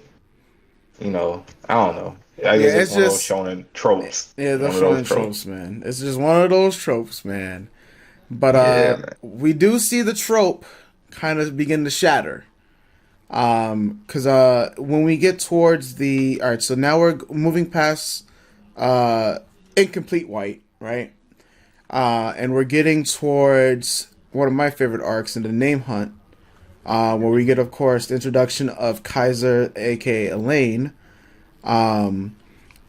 I don't know. I yeah. guess it's It's one of those just shonen tropes. they're One of those showing tropes. tropes, man. It's just one of those tropes, man. But Yeah, man. we do see the trope kind of begin to shatter. Because when we get towards the all right, so now we're moving past incomplete White, right? And we're getting towards one of my favorite arcs in the Name Hunt, where we get, of course, the introduction of Kaiser, aka Elaine. And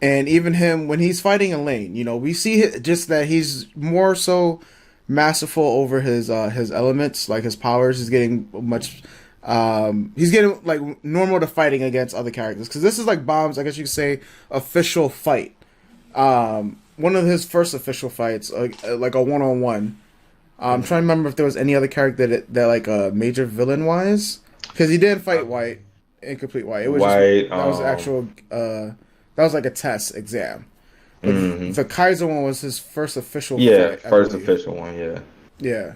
even him when he's fighting Elaine, we see just that he's more so masterful over his elements, like his powers. He's getting much. He's getting like normal to fighting against other characters because this is like Bomb's, I guess you could say, official fight. One of his first official fights, like a one-on-one. I'm trying to remember if there was any other character that like major villain wise, because he didn't fight White, incomplete White. It was just White. that was actual. That was like a test exam. But the Kaiser one was his first official Yeah, fight, I first believe. official one. Yeah. Yeah.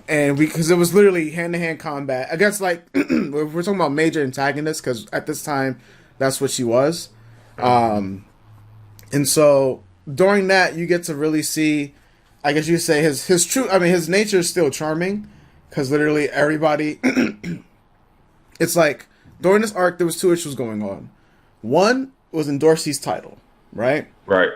And because it was literally hand to hand combat against like if we're talking about major antagonists because at this time that's what she was. And so during that you get to really see, I guess you could say his true. I mean his nature is still charming because literally everybody. It's like during this arc there was 2 issues going on. One was in Dorsey's title, right? Right.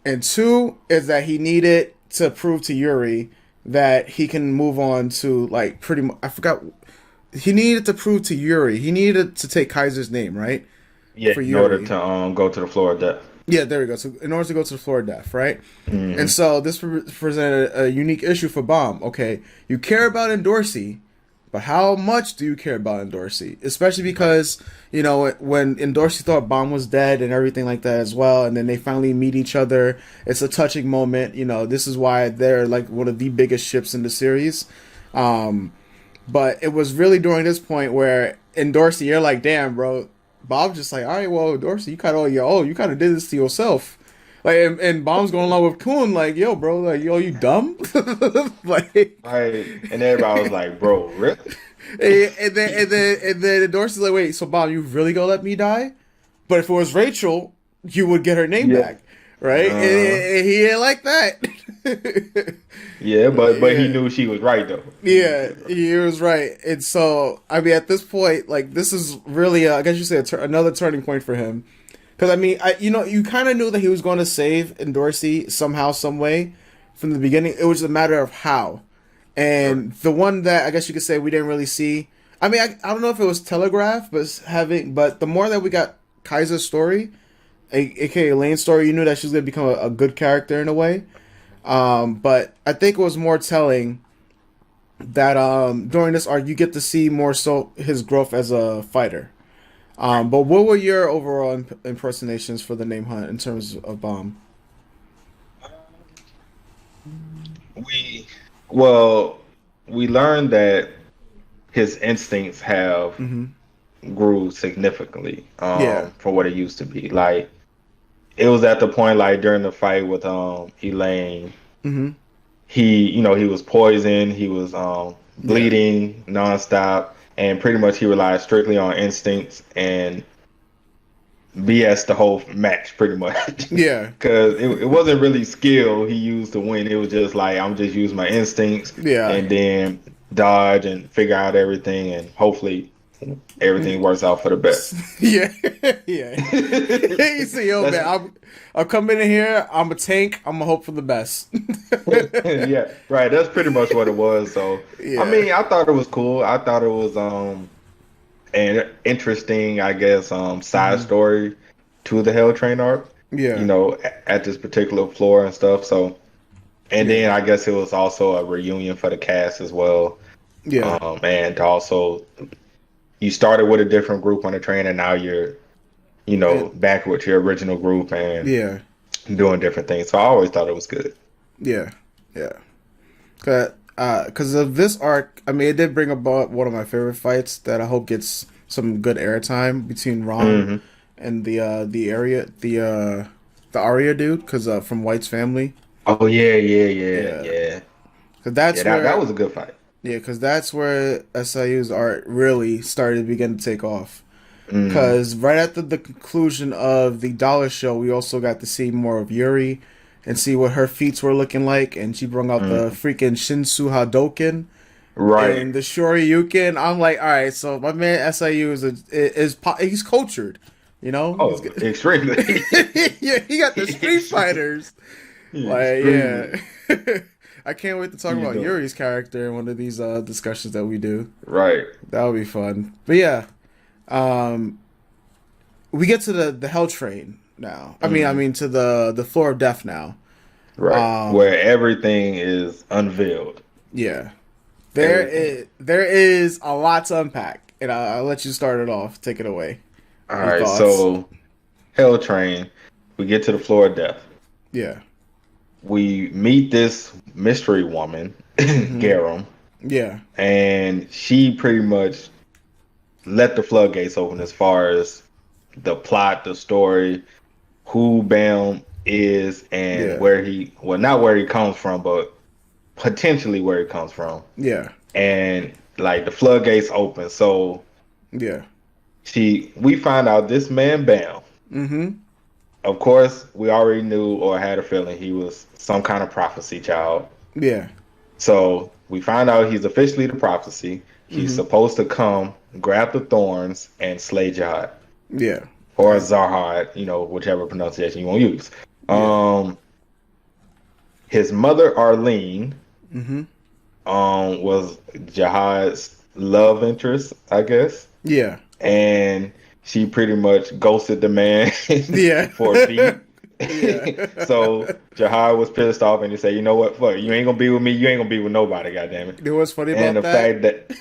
And 2 is that he needed to prove to Yuri that he can move on to like pretty much. I forgot. He needed to prove to Yuri. He needed to take Kaiser's name, right? Yeah. For In order Yuri. to go to the floor of death. Yeah, there we go. So in order to go to the floor of death, right? Hmm. And so this presented a unique issue for Bomb. Okay, you care about Endorsey, but how much do you care about Endorsey? Especially because, when Endorsey thought Bomb was dead and everything like that as well, and then they finally meet each other. It's a touching moment. This is why they're like one of the biggest ships in the series. But it was really during this point where Endorsey, you're like, damn, bro. Bob's just like, all right, well, Endorsey, you kind of did this to yourself. Like, and Bomb's going along with Coon, like, yo, bro, like, yo, you dumb? Like, Right. And everybody was like, bro, really? and then Dorsey's like, wait, so Bob, you really gonna let me die? But if it was Rachel, you would get her name Yeah. back, right? And he ain't like that. Yeah, but he Yeah. knew she was right though. Yeah, he was right. And so, I mean, at this point, like, this is really, I guess you say, another turning point for him. Because, I mean, you kind of knew that he was going to save Endorsey somehow, some way from the beginning. It was a matter of how. And the one that I guess you could say we didn't really see. I mean, I don't know if it was telegraphed, but the more that we got Kaiser's story, aka Elaine's story, you knew that she was going to become a good character in a way. But I think it was more telling that during this arc you get to see more so his growth as a fighter. But what were your overall impersonations for the name Hunt in terms of Bomb? We well, we learned that his instincts have Mm-hmm. grew significantly Yeah. from what it used to be. Like it was at the point like during the fight with Elaine, Mm-hmm. he was poisoned, he was Yeah. bleeding nonstop, and pretty much he relied strictly on instincts and BS the whole match pretty much. Yeah. Because it wasn't really skill he used to win. It was just like I'm just using my instincts Yeah. and then dodge and figure out everything and hopefully everything works out for the best. Yeah. Yeah. He said, "Yo, That's man, I'll come in here. I'm a tank. I'm gonna hope for the best." yeah, right. That's pretty much what it was. So I Yeah. mean, I thought it was cool. I thought it was an interesting, I guess, side Hmm. story to the Hell Train arc, Yeah. at this particular floor and stuff. So, and Yeah. then I guess it was also a reunion for the cast as well. Yeah. And also you started with a different group on the train and now you're, And back with your original group and yeah. doing different things. So I always thought it was good. Yeah. Yeah. Cause of this arc, I mean, it did bring about one of my favorite fights that I hope gets some good airtime between Ron Hmm. and the Arya dude, cause from White's family. Oh yeah, yeah, yeah, Yeah. yeah. Cause Yeah, that's that where was a good fight. yeah, cause that's where SIU's art really started to begin to take off. Hmm. Because right after the conclusion of the Dollar Show, we also got to see more of Yuri and see what her feats were looking like. And she brought out the Hmm. freaking Shinsu Hadoken Right. and the Shoryuken. I'm like, all right, so my man SIU he's cultured, you know. Oh, extremely. Yeah, he got the Street Fighters. Like, Extremely. yeah. I can't wait to talk You about know. Yuri's character in one of these discussions that we do. Right. That would be fun. But yeah, um, we get to the Hell Train now. I Hmm. mean to the floor of death now. Right. Um, Where everything is unveiled. yeah, Everything. there is a lot to unpack, and I'll let you start it off. Take it away. All Your right. thoughts? So Hell Train, we get to the floor of death. Yeah. We meet this mystery woman, Mm-hmm. Garum, Yeah. and she pretty much let the floodgates open as far as the plot, the story, who Bam is, and Yeah. where well, not where he comes from, but potentially where he comes from. Yeah. And like the floodgates open. So Yeah. we find out this man Bam. Mm-hmm. Of course, we already knew or had a feeling he was some kind of prophecy child. Yeah. So we find out he's officially the prophecy. He's Mm-hmm. supposed to come, grab the thorns, and slay Jihad. Yeah. Or Yeah. Zarhad, whichever pronunciation you want to use. Yeah. Um, his mother Arlene Mm-hmm. was Jihad's love interest, I guess, Yeah. and she pretty much ghosted the man Yeah. for a beat. Yeah. So Jihad was pissed off and he said, "You know what? Fuck, you ain't gonna be with me. You ain't gonna be with nobody. Goddamn it." You know what's funny And about the that? fact that,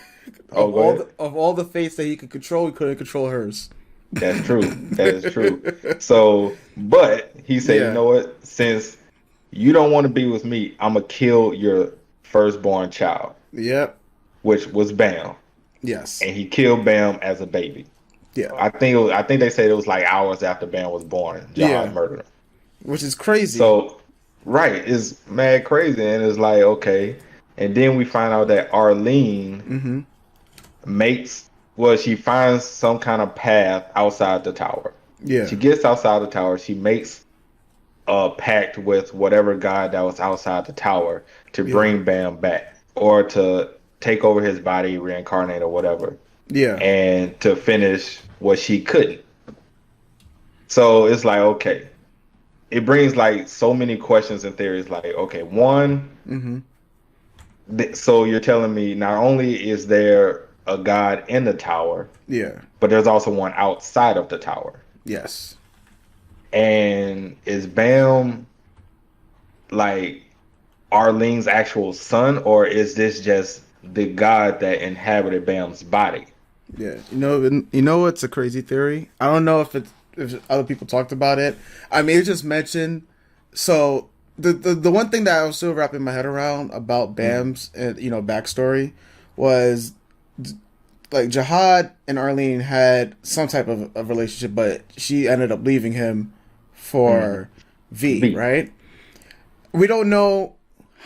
oh, go ahead. Of all the fates that he could control, he couldn't control hers. That's true. That is true. So, but he said, "You Yeah. know what? Since you don't want to be with me, I'm gonna kill your firstborn child," Yep. which was Bam, Yes. and he killed Bam as a baby. Yeah. I think they said it was like hours after Bam was born. Jihad Yeah. murdered him. Which is crazy. So, right, it's mad crazy, and it's like okay, and then we find out that Arlene Mm-hmm. she finds some kind of path outside the tower. Yeah. She gets outside the tower. She makes a pact with whatever god that was outside the tower to Yeah. bring Bam back or to take over his body, reincarnate or whatever, Yeah. and to finish what she couldn't. So it's like, okay, it brings like so many questions and theories. Like, okay, one, Mm-hmm. so you're telling me not only is there a god in the tower, Yeah. but there's also one outside of the tower. Yes. And is Bam like Arlene's actual son, or is this just the god that inhabited Bam's body. Yeah, you know what's a crazy theory? I don't know if other people talked about it. I mean, it just mentioned. So the one thing that I was still wrapping my head around about Mm-hmm. Bam's backstory was like Jihad and Arlene had some type of relationship, but she ended up leaving him Mm-hmm. for V, V. right? We don't know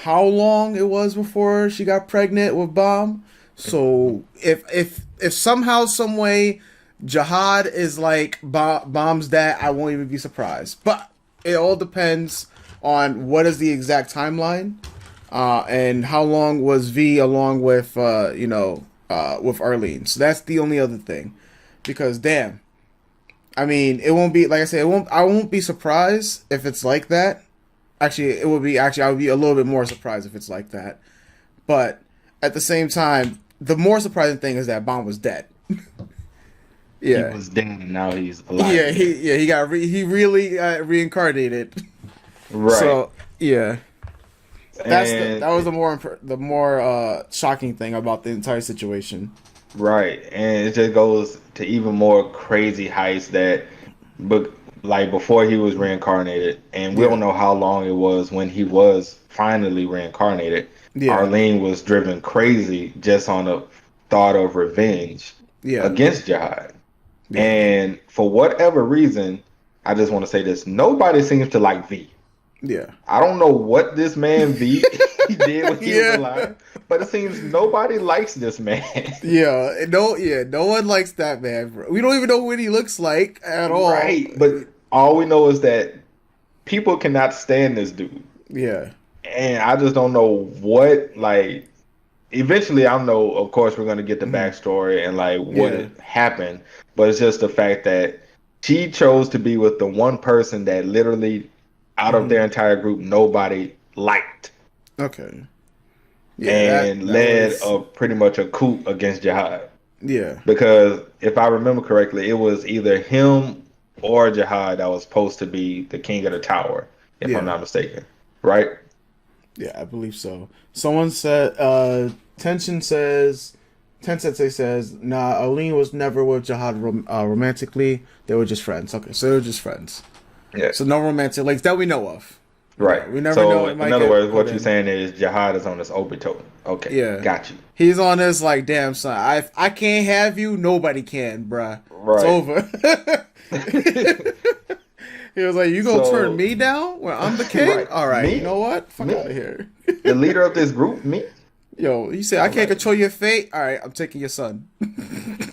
how long it was before she got pregnant with Bomb. So if somehow, some way, Jihad is like Bomb's dad, I won't even be surprised. But it all depends on what is the exact timeline, and how long was V along with with Arlene. So that's the only other thing, because damn, I mean, it won't be like I said. It won't. I won't be surprised if it's like that. Actually, it would be. Actually, I would be a little bit more surprised if it's like that. But at the same time, the more surprising thing is that Bond was dead. He Yeah, was dead and now he's alive again. he got he really reincarnated. Right. So yeah, that And was the more shocking thing about the entire situation. right. And it just goes to even more crazy heights that but like before he was reincarnated, and we Yeah, don't know how long it was when he was finally reincarnated. yeah, Arlene was driven crazy just on the thought of revenge yeah, against Jihad. yeah, And for whatever reason, I just want to say this, nobody seems to like V. yeah, I don't know what this man V he did when he was yeah. alive, but it seems nobody likes this man. No one likes that man, bro. We don't even know what he looks like at all. Right. But all we know is that people cannot stand this dude. Yeah, And I just don't know what, like, eventually I know, of course, we're going to get the mhm, backstory and, like, what yeah, had happened. But it's just the fact that she chose to be with the one person that literally, out of hmm, their entire group, nobody liked. okay, yeah. And That led was a pretty much a coup against Jihad. yeah, Because if I remember correctly, it was either him or Jihad that was supposed to be the king of the tower, if I'm yeah, not mistaken. Right? yeah. I believe so. Someone said, Tension says, Tensei says, nah, Aline was never with Jihad romantically. They were just friends. Okay, so they were just friends. Yeah. So no romantic links that we know of. Right. We never know. So It in might other get words, put what you're in. saying is Jihad is on this Obito. Okay, Yeah. got you. He's on this like, damn son, I can't have you, nobody can, bruh. It's Right. over. He was like, you gonna turn So me down when I'm the king? right, Alright, you know me, what? Fuck out of me, here. the leader of this group, me. Yo, you say I All can't right, control your fate? Alright, I'm taking your son.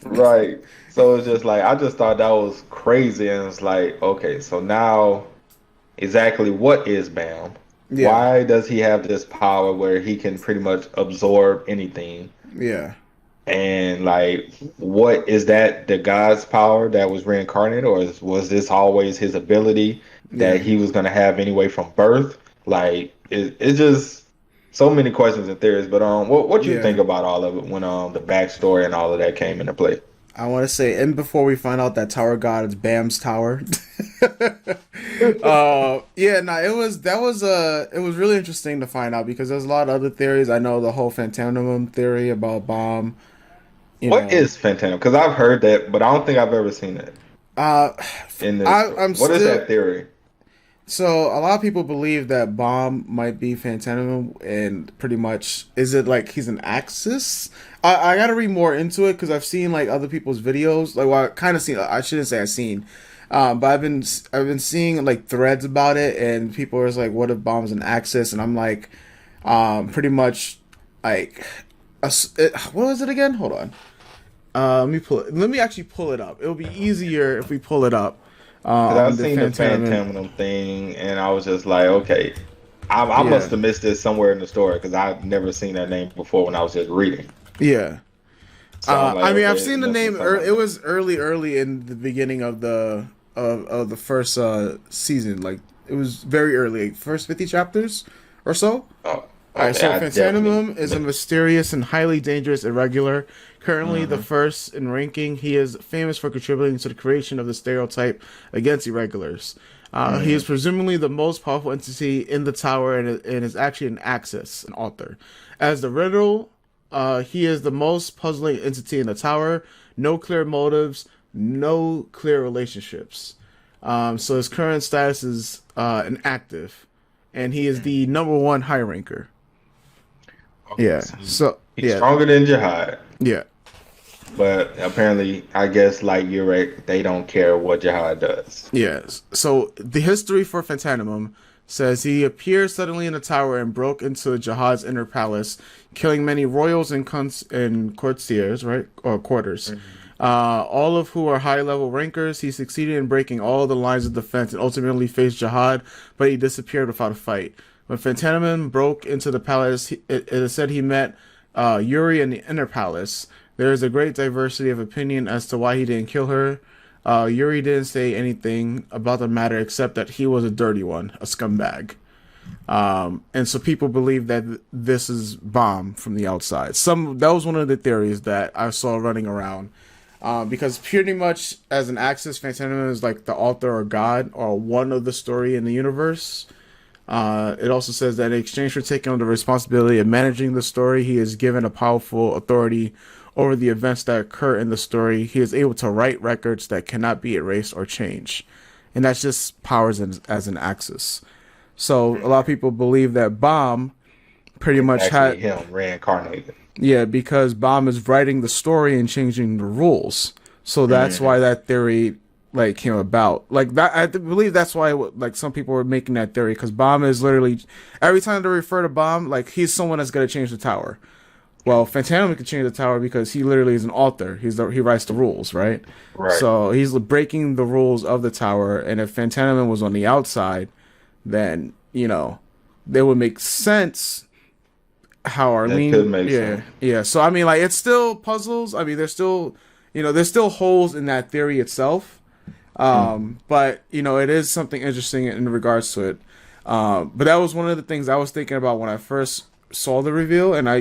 right. So it's just like I just thought that was crazy, and it's like, okay, so now exactly what is Bam? Yeah, Why does he have this power where he can pretty much absorb anything? yeah, And like, what is that the God's power that was reincarnated, or was this always his ability that yeah, he was gonna have anyway from birth? Like, it's just so many questions and theories. But what you think yeah. about all of it when the backstory and all of that came into play? I want to say, and before we find out that Tower God is Bam's tower, yeah, no, it was really interesting to find out because there's a lot of other theories. I know the whole Phantom theory about Bomb, you What know. is Phantom? Because I've heard that, but I don't think I've ever seen it Uh, in this story. I'm What is still that theory? so a lot of people believe that Bomb might be Phantom, and pretty much is it like he's an Axis? I gotta read more into it because I've seen like other people's videos. Like, well, I kind of seen. I shouldn't say I've seen, but I've been seeing like threads about it, and people are just like, "What if Bomb's an Axis?" And I'm like, pretty much like, what was it again? Hold on. Let me pull it. Let me actually pull it up. It'll be easier if we pull it up Because on I've the seen the Phantom. Phantom thing, and I was just like, okay, I Yeah, must have missed this somewhere in the story because I've never seen that name before when I was just reading. yeah. So I'm like, I mean, I've okay, it seen the must be name. something like It that. was early in the beginning of the first season. Like it was very early, like, first 50 chapters or so. Oh, All right, okay, so I definitely Phantanimum is a missed. mysterious and highly dangerous irregular. Currently the Hmm. first in ranking, he is famous for contributing to the creation of the stereotype against irregulars. He is Hmm. presumably the most powerful entity in the tower and is actually an Axis, an author. As the riddle he is the most puzzling entity in the tower. No clear motives, no clear relationships. So his current status is inactive, and he is the number one high ranker. Okay, Yeah. so So he's yeah, stronger than Jihad, yeah, but apparently, I guess like you're right, they don't care what Jihad does. yeah. So the history for Phantanimum says he appeared suddenly in the tower and broke into Jihad's inner palace, killing many royals and courtiers, right, or quarters. All of who are high-level rankers. He succeeded in breaking all the lines of defense and ultimately faced Jihad, but he disappeared without a fight. When Phantanimum broke into the palace, it is said he met Yuri in the inner palace. There is a great diversity of opinion as to why he didn't kill her. Yuri didn't say anything about the matter except that he was a dirty one, a scumbag. And so people believe that this is Bomb from the outside. That was one of the theories that I saw running around. Because pretty much as an Axis, Phantanimum is like the author or god or one of the story in the universe. It also says that in exchange for taking on the responsibility of managing the story, he is given a powerful authority over the events that occur in the story. He is able to write records that cannot be erased or changed. And that's just powers as an Axis. So a lot of people believe that Bomb pretty much Actually, had... him reincarnated. Yeah, because Bomb is writing the story and changing the rules. So that's why that theory like came about. Like that, I believe that's why like some people were making that theory, because Bomb is literally, every time they refer to Bomb, like he's someone that's gonna change the tower. Well, Phantanimum can change the tower because he literally is an author. He writes the rules, right? Right. So he's breaking the rules of the tower. And if Phantanimum was on the outside, then they would make sense. How Arlene? That could make sense. Yeah. So I mean, like, it's still puzzles. I mean, there's still holes in that theory itself. But it is something interesting in regards to it. But that was one of the things I was thinking about when I first saw the reveal, and I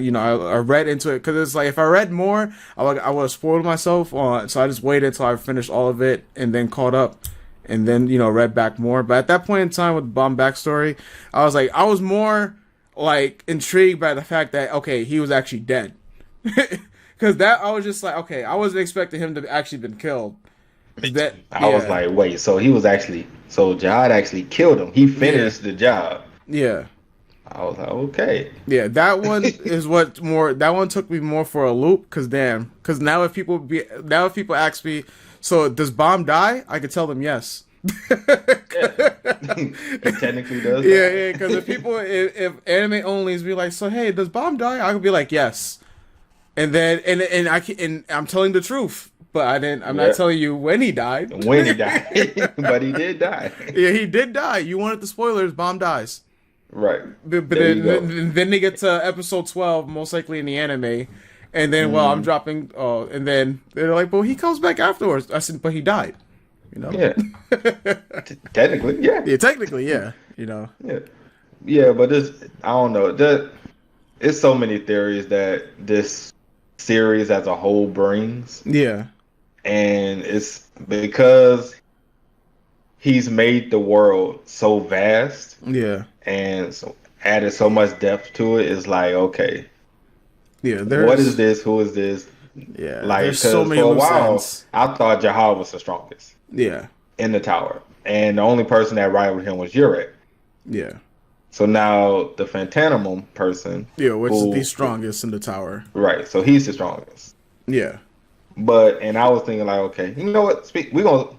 read into it, because it's like if I read more, I would have spoiled myself on. So I just waited until I finished all of it and then caught up, and then read back more. But at that point in time with the Bomb backstory, I was more like intrigued by the fact that he was actually dead, because that I was just like, okay, I wasn't expecting him to actually been killed. I was like, wait, so Jihad actually killed him. He finished the job. Yeah. I was like, okay. Yeah, that one is that one took me more for a loop, because now if people ask me, so does Bomb die? I could tell them yes. It technically does. Yeah, because if anime onlys be like, so hey, does Bomb die? I could be like, yes. And then and I'm telling the truth, but I'm not telling you when he died. When he died. But he did die. Yeah, he did die. You wanted the spoilers, Bomb dies. Right. But then they get to episode 12, most likely in the anime, and then I'm dropping. And then they're like, "Well, he comes back afterwards." I said, "But he died." Yeah. Technically, yeah. Yeah, technically, yeah. Yeah. Yeah, but I don't know. It's so many theories that this series as a whole brings. Yeah. And it's because he's made the world so vast. Yeah. And so added so much depth to it. It's like, okay. Yeah. What is this? Who is this? Yeah. Like, there's so many for a while, ends. I thought Jahal was the strongest. Yeah. In the tower. And the only person that rivaled him was Urek. Yeah. So now the Phantanimum person. Yeah, which is the strongest in the tower. Right. So he's the strongest. Yeah. And I was thinking like, okay, you know what?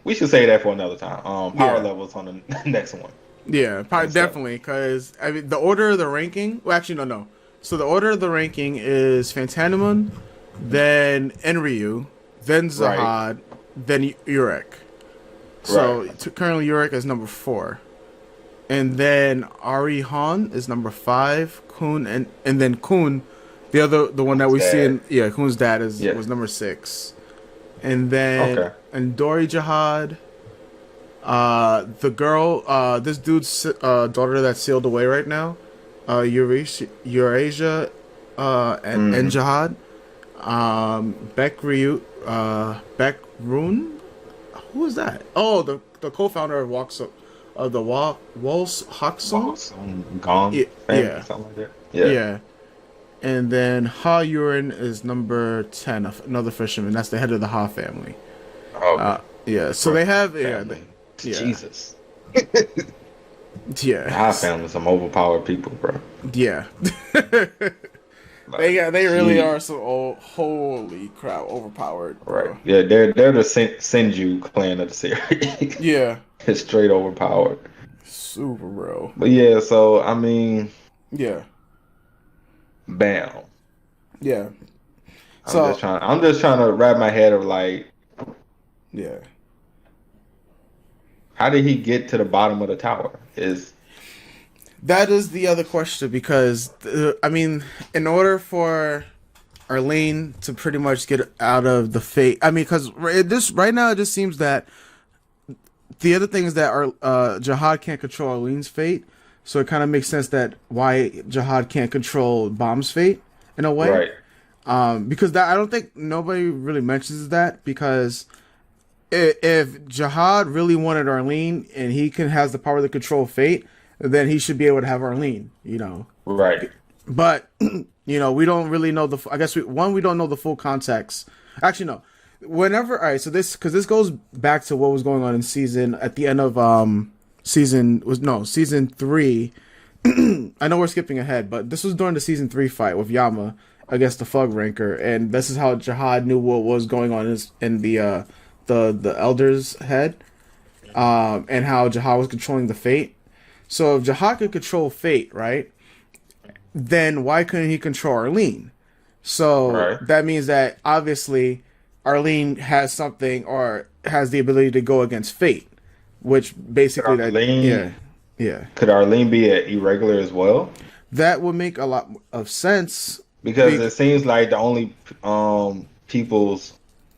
We should say that for another time. Power levels on the next one. Yeah, probably, definitely, because I mean the order of the ranking. Well, actually, no. So the order of the ranking is Phantanimum, then Enryu, then Zahad, then Urek. So currently Urek is number 4, and then Ari Han is number 5. Kun and then Kun, the one that we see in Kun's dad was number 6, and then and Dori Jihad. The girl, this dude's daughter that's sealed away right now, Eurasia, and Jihad, Beck Rune. Who is that? Oh, the co-founder of the Walls Hoxon. Gong. Yeah, something like that. Yeah. And then Ha Yurin is number 10, another fisherman. That's the head of the Ha family. Okay. Yeah, so they Right. have, Family. yeah, Jesus. yeah, Our family, some overpowered people, bro. yeah. Like, They really are gee. so old. Holy crap, overpowered, Right. bro. Yeah, they're the Senju clan of the series. Yeah, It's straight overpowered. super, bro. But yeah, so I mean, Yeah, bam. yeah. So, I'm just trying to wrap my head of like, yeah. how did he get to the bottom of the tower? Is That is the other question because, I mean, in order for Arlene to pretty much get out of the fate, I mean, because this right now it just seems that the other thing is that Jihad can't control Arlene's fate, so it kind of makes sense that why Jihad can't control Bomb's fate in a way. right, Because that I don't think nobody really mentions that because if Jihad really wanted Arlene and he can has the power to control fate, then he should be able to have Arlene, you know. right. But we don't really know I guess we don't know the full context. Actually, no. Whenever all right, so this goes back to what was going on in season at the end of season 3. I know we're skipping ahead, but this was during the season 3 fight with Yama against the Fug Ranker, and this is how Jihad knew what was going on in the Elder's head, and how Jihad was controlling the fate. So if Jihad could control fate, right, then why couldn't he control Arlene? So Right. that means that obviously Arlene has something or has the ability to go against fate, which Could basically Arlene yeah, could Arlene be an irregular as well? that would make a lot of sense. Because it seems like the only people's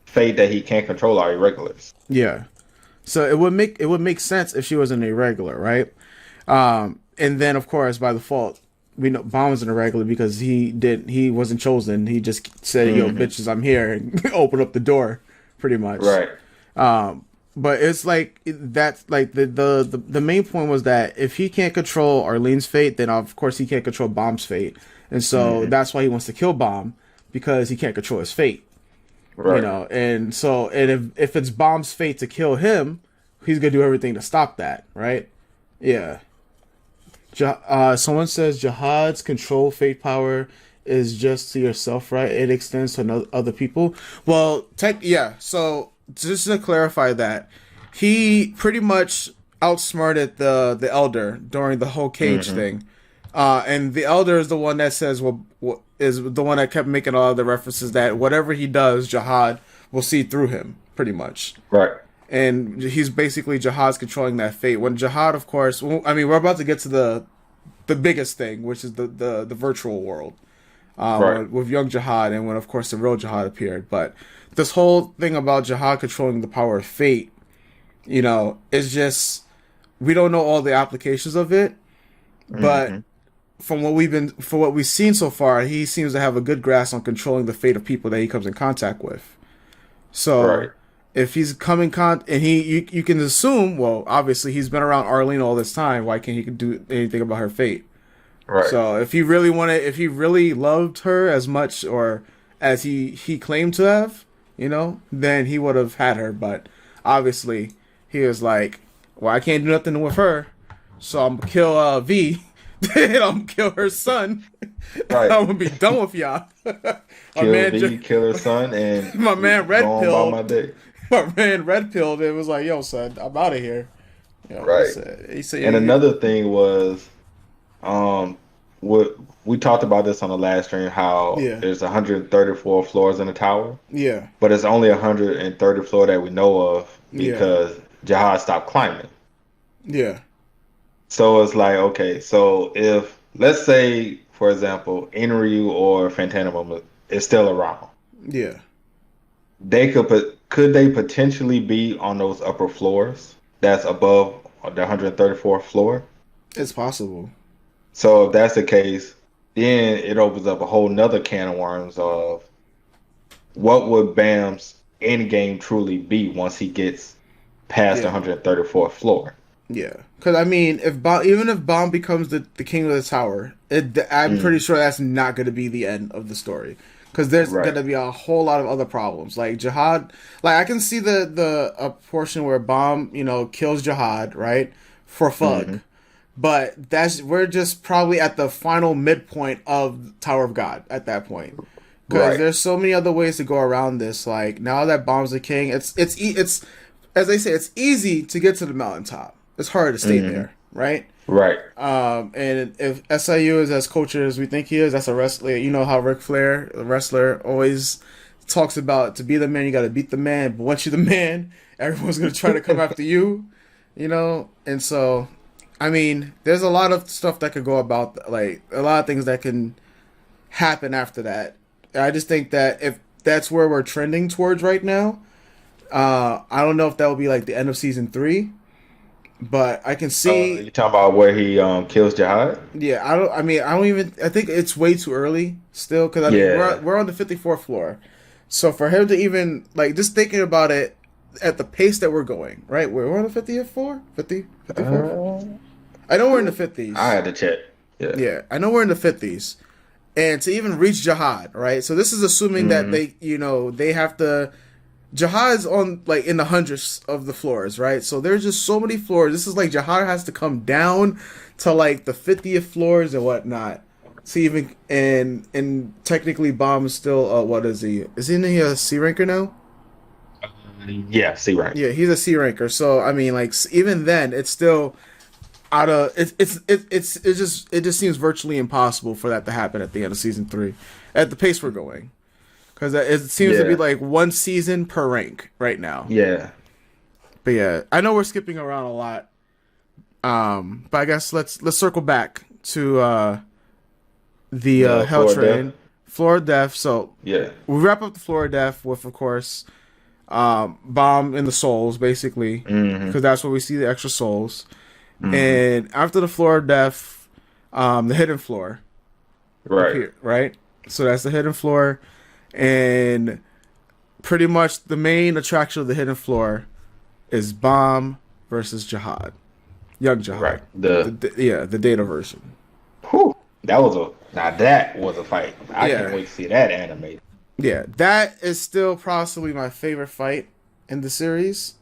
fate that he can't control are irregulars. Yeah, so it would make sense if she was an irregular, right? And then of course by default we know Bomb was an irregular because he wasn't chosen. He just said, "Yo, Hmm. bitches, I'm here," and open up the door, pretty much. Right. But it's like that's like the main point was that if he can't control Arlene's fate, then of course he can't control Bomb's fate, and so Hmm. that's why he wants to kill Bomb because he can't control his fate. Right. And so if it's Bomb's fate to kill him, he's gonna do everything to stop that, right? Yeah. Someone says Jihad's control fate power is just to yourself, right? It extends to other people. Well, yeah. So just to clarify that, he pretty much outsmarted the elder during the whole cage Hmm. thing, and the elder is the one that says, well, is the one that kept making all the references that whatever he does, Jihad will see through him, pretty much. Right. And he's basically Jihad's controlling that fate. When Jihad, of course, I mean, we're about to get to the biggest thing, which is the virtual world, Right. with young Jihad, and when of course the real Jihad appeared. But this whole thing about Jihad controlling the power of fate, is just we don't know all the applications of it, but Hmm. from what we've seen so far, he seems to have a good grasp on controlling the fate of people that he comes in contact with. So Right. if he's coming and you can assume, well, obviously he's been around Arlene all this time. Why can't he do anything about her fate? Right. So if he really loved her as much or as he claimed to have, then he would have had her. But obviously he was like, well, I can't do nothing with her, so I'm gonna kill V. And I'm gonna kill her son. I'm Right. gonna be done with y'all. My Kill man, V, kill her son, and my man red go on pill. by my day. My man red pilled and was like, "Yo, son, I'm out of here." He Right. said, And another thing was, what we talked about this on the last stream, how yeah, there's 134 floors in the tower, yeah, but it's only 130 floor that we know of yeah, because Jihad stopped climbing. yeah, So it's like, okay, so if let's say, for example, Inryu or Phantanum is still around, yeah. could they potentially be on those upper floors that's above the 134th floor? It's possible. So if that's the case, then it opens up a whole nother can of worms of what would Bam's end game truly be once he gets past the Yeah, 134th floor. Yeah, because I mean, even if Bomb becomes the king of the tower, I'm pretty Mm, sure that's not going to be the end of the story. Because there's going right. to be a whole lot of other problems, like Jihad. Like I can see the a portion where Bomb, kills Jihad, right, for Fug, Hmm. but we're just probably at the final midpoint of Tower of God at that point. Because Right. there's so many other ways to go around this. Like now that Bomb's the king, it's as they say, it's easy to get to the mountaintop. It's hard to stay Hmm. there, right? Right. And if SIU is as cultured as we think he is, that's a wrestler. You know how Ric Flair, the wrestler, always talks about to be the man, you got to beat the man. But once you're the man, everyone's gonna try to come after you, And so, I mean, there's a lot of stuff that could go about, like a lot of things that can happen after that. I just think that if that's where we're trending towards right now, I don't know if that will be like the end of season 3, but I can see. You talking about where he kills Jihad? Yeah, I don't. I mean, I don't even. I think it's way too early still because I mean we're Yeah. we're on the 54th floor, so for him to even like just thinking about it at the pace that we're going, right? We're on the 50th floor, 54th. Uh, I know we're in the I 50s. had to check. Yeah. Yeah, I know we're in the 50s, and to even reach Jihad, right? So this is assuming that Hmm. they have to. Jihad's on like in the hundreds of the floors, right? So there's just so many floors. This is like Jihad has to come down to like the 50th floors and whatnot. So even and technically Bomb is still what is he? Isn't he a C ranker now? Yeah. See, right. Yeah, he's a C ranker. So I mean, like even then, it's still out of it just seems virtually impossible for that to happen at the end of season 3, at the pace we're going. Because it seems to be Yeah. like one season per rank right now. Yeah. But yeah, I know we're skipping around a lot. But I guess let's circle back to the The Hell floor death. Train, Floor of Death. So Yeah. we wrap up the Floor of Death with, of course, Bomb in the souls, basically, Hmm. because that's where we see the extra souls. Hmm. And after the Floor of Death, the Hidden Floor Right. appear, right? So that's the Hidden Floor, and pretty much the main attraction of the Hidden Floor is Bomb versus Jihad, young Right. Jihad, The the Data version. whew, that was a fight. I can't Yeah, wait to see that animated. yeah, that is still possibly my favorite fight in the series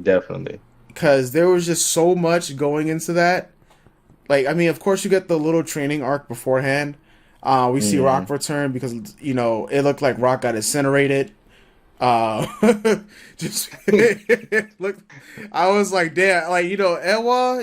Definitely. because there was just so much going into that. Like, I mean, of course, you get the little training arc beforehand. We see Hmm. Rock return because it looked like Rock got incinerated. Uh, just look, I was like, damn, like Ewa,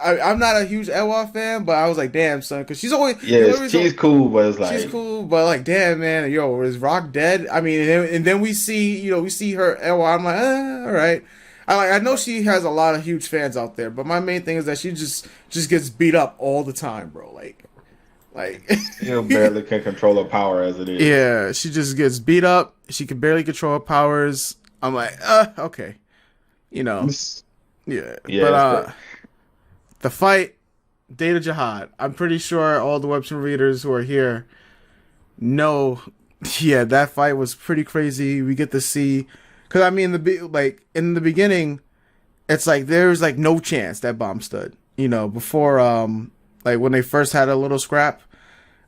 I'm not a huge Ewa fan, but I was like, damn, son, because she's always the only Yes, reason she's cool, but it's she's like, cool, but like, damn, man, is Rock dead? I mean, and then we see her Ewa. I'm like, all right. I know she has a lot of huge fans out there, but my main thing is that she just gets beat up all the time, bro. Like still barely can control her power as it is. yeah, she just gets beat up. She can barely control her powers. I'm like, okay, yeah. Yeah, But it's crazy. the fight, Data Jihad. I'm pretty sure all the webtoon readers who are here know. Yeah, that fight was pretty crazy. We get to see, because I mean, like in the beginning, it's like there's like no chance that Bomb stood. Before like when they first had a little scrap.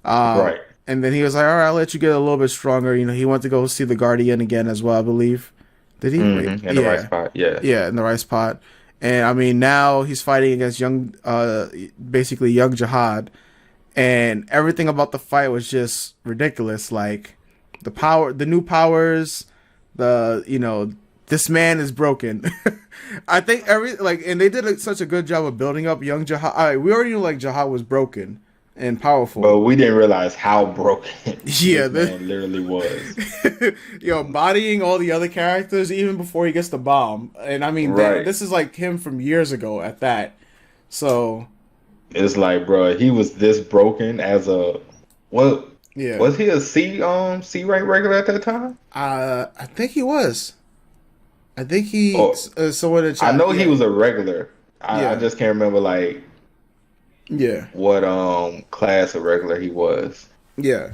Um, Right. and then he was like, "All right, I'll let you get a little bit stronger." He went to go see the Guardian again as well, I believe. Did he? Wait, In the right yeah, spot. Yeah. yeah, in the right spot. And I mean, now he's fighting against basically young Jihad, and everything about the fight was just ridiculous. Like the new powers, this man is broken. I think and they did such a good job of building up young Jihad. All right, we already knew like Jihad was broken and powerful. But we didn't realize how broken Yeah, this man literally was. bodying all the other characters even before he gets the bomb. And I mean, Right. this is like him from years ago at that. So It's like, bro, he was this broken as a what yeah, was he a C rank regular at that time? I think he was. I think he. Oh, Someone in I chat. know he Yeah, was a regular. I yeah, just can't remember like yeah, what class of regular he was. yeah,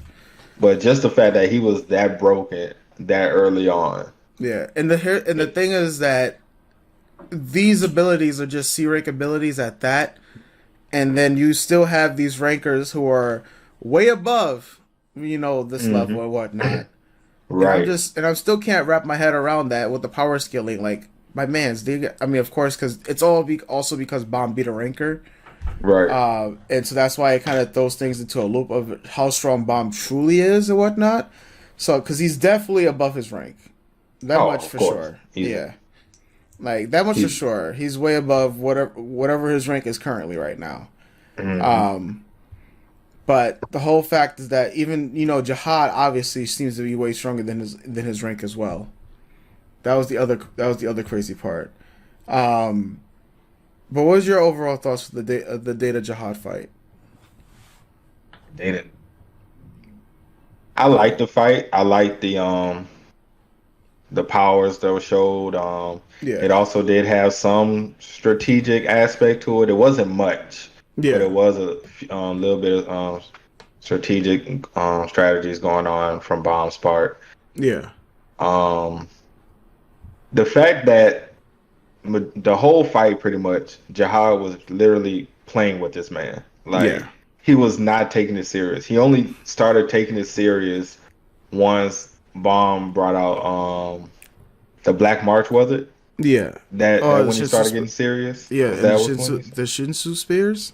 But just the fact that he was that broken that early on. yeah. And the thing is that these abilities are just C rank abilities at that, and then you still have these rankers who are way above, this level and whatnot. And Right, I'm still can't wrap my head around that with the power scaling. Like my man's, I mean, of course, because it's also because Bomb beat a ranker, right. and so that's why it kind of throws things into a loop of how strong Bomb truly is and whatnot. So, because he's definitely above his rank, that Oh, much of for course. sure. He's Yeah, like that much for he's. sure. He's way above whatever his rank is currently right now. Mhm. Um, but the whole fact is that even Jihad obviously seems to be way stronger than his rank as well. That was the other crazy part. Um, but what was your overall thoughts for the Data Jihad fight? They didn't. I like the fight. I like the powers that were showed. Yeah, It also did have some strategic aspect to it. It wasn't much, but yeah, it was a little bit of strategic strategies going on from Bomb's part. yeah, Um, the fact that the whole fight, pretty much, Jihad was literally playing with this man. yeah, Like he was not taking it serious. He only started taking it serious once Bomb brought out the Black March, was it? yeah. That Oh, the when he started Shinsu, getting serious? yeah, Was and that was when The Shinsu spears,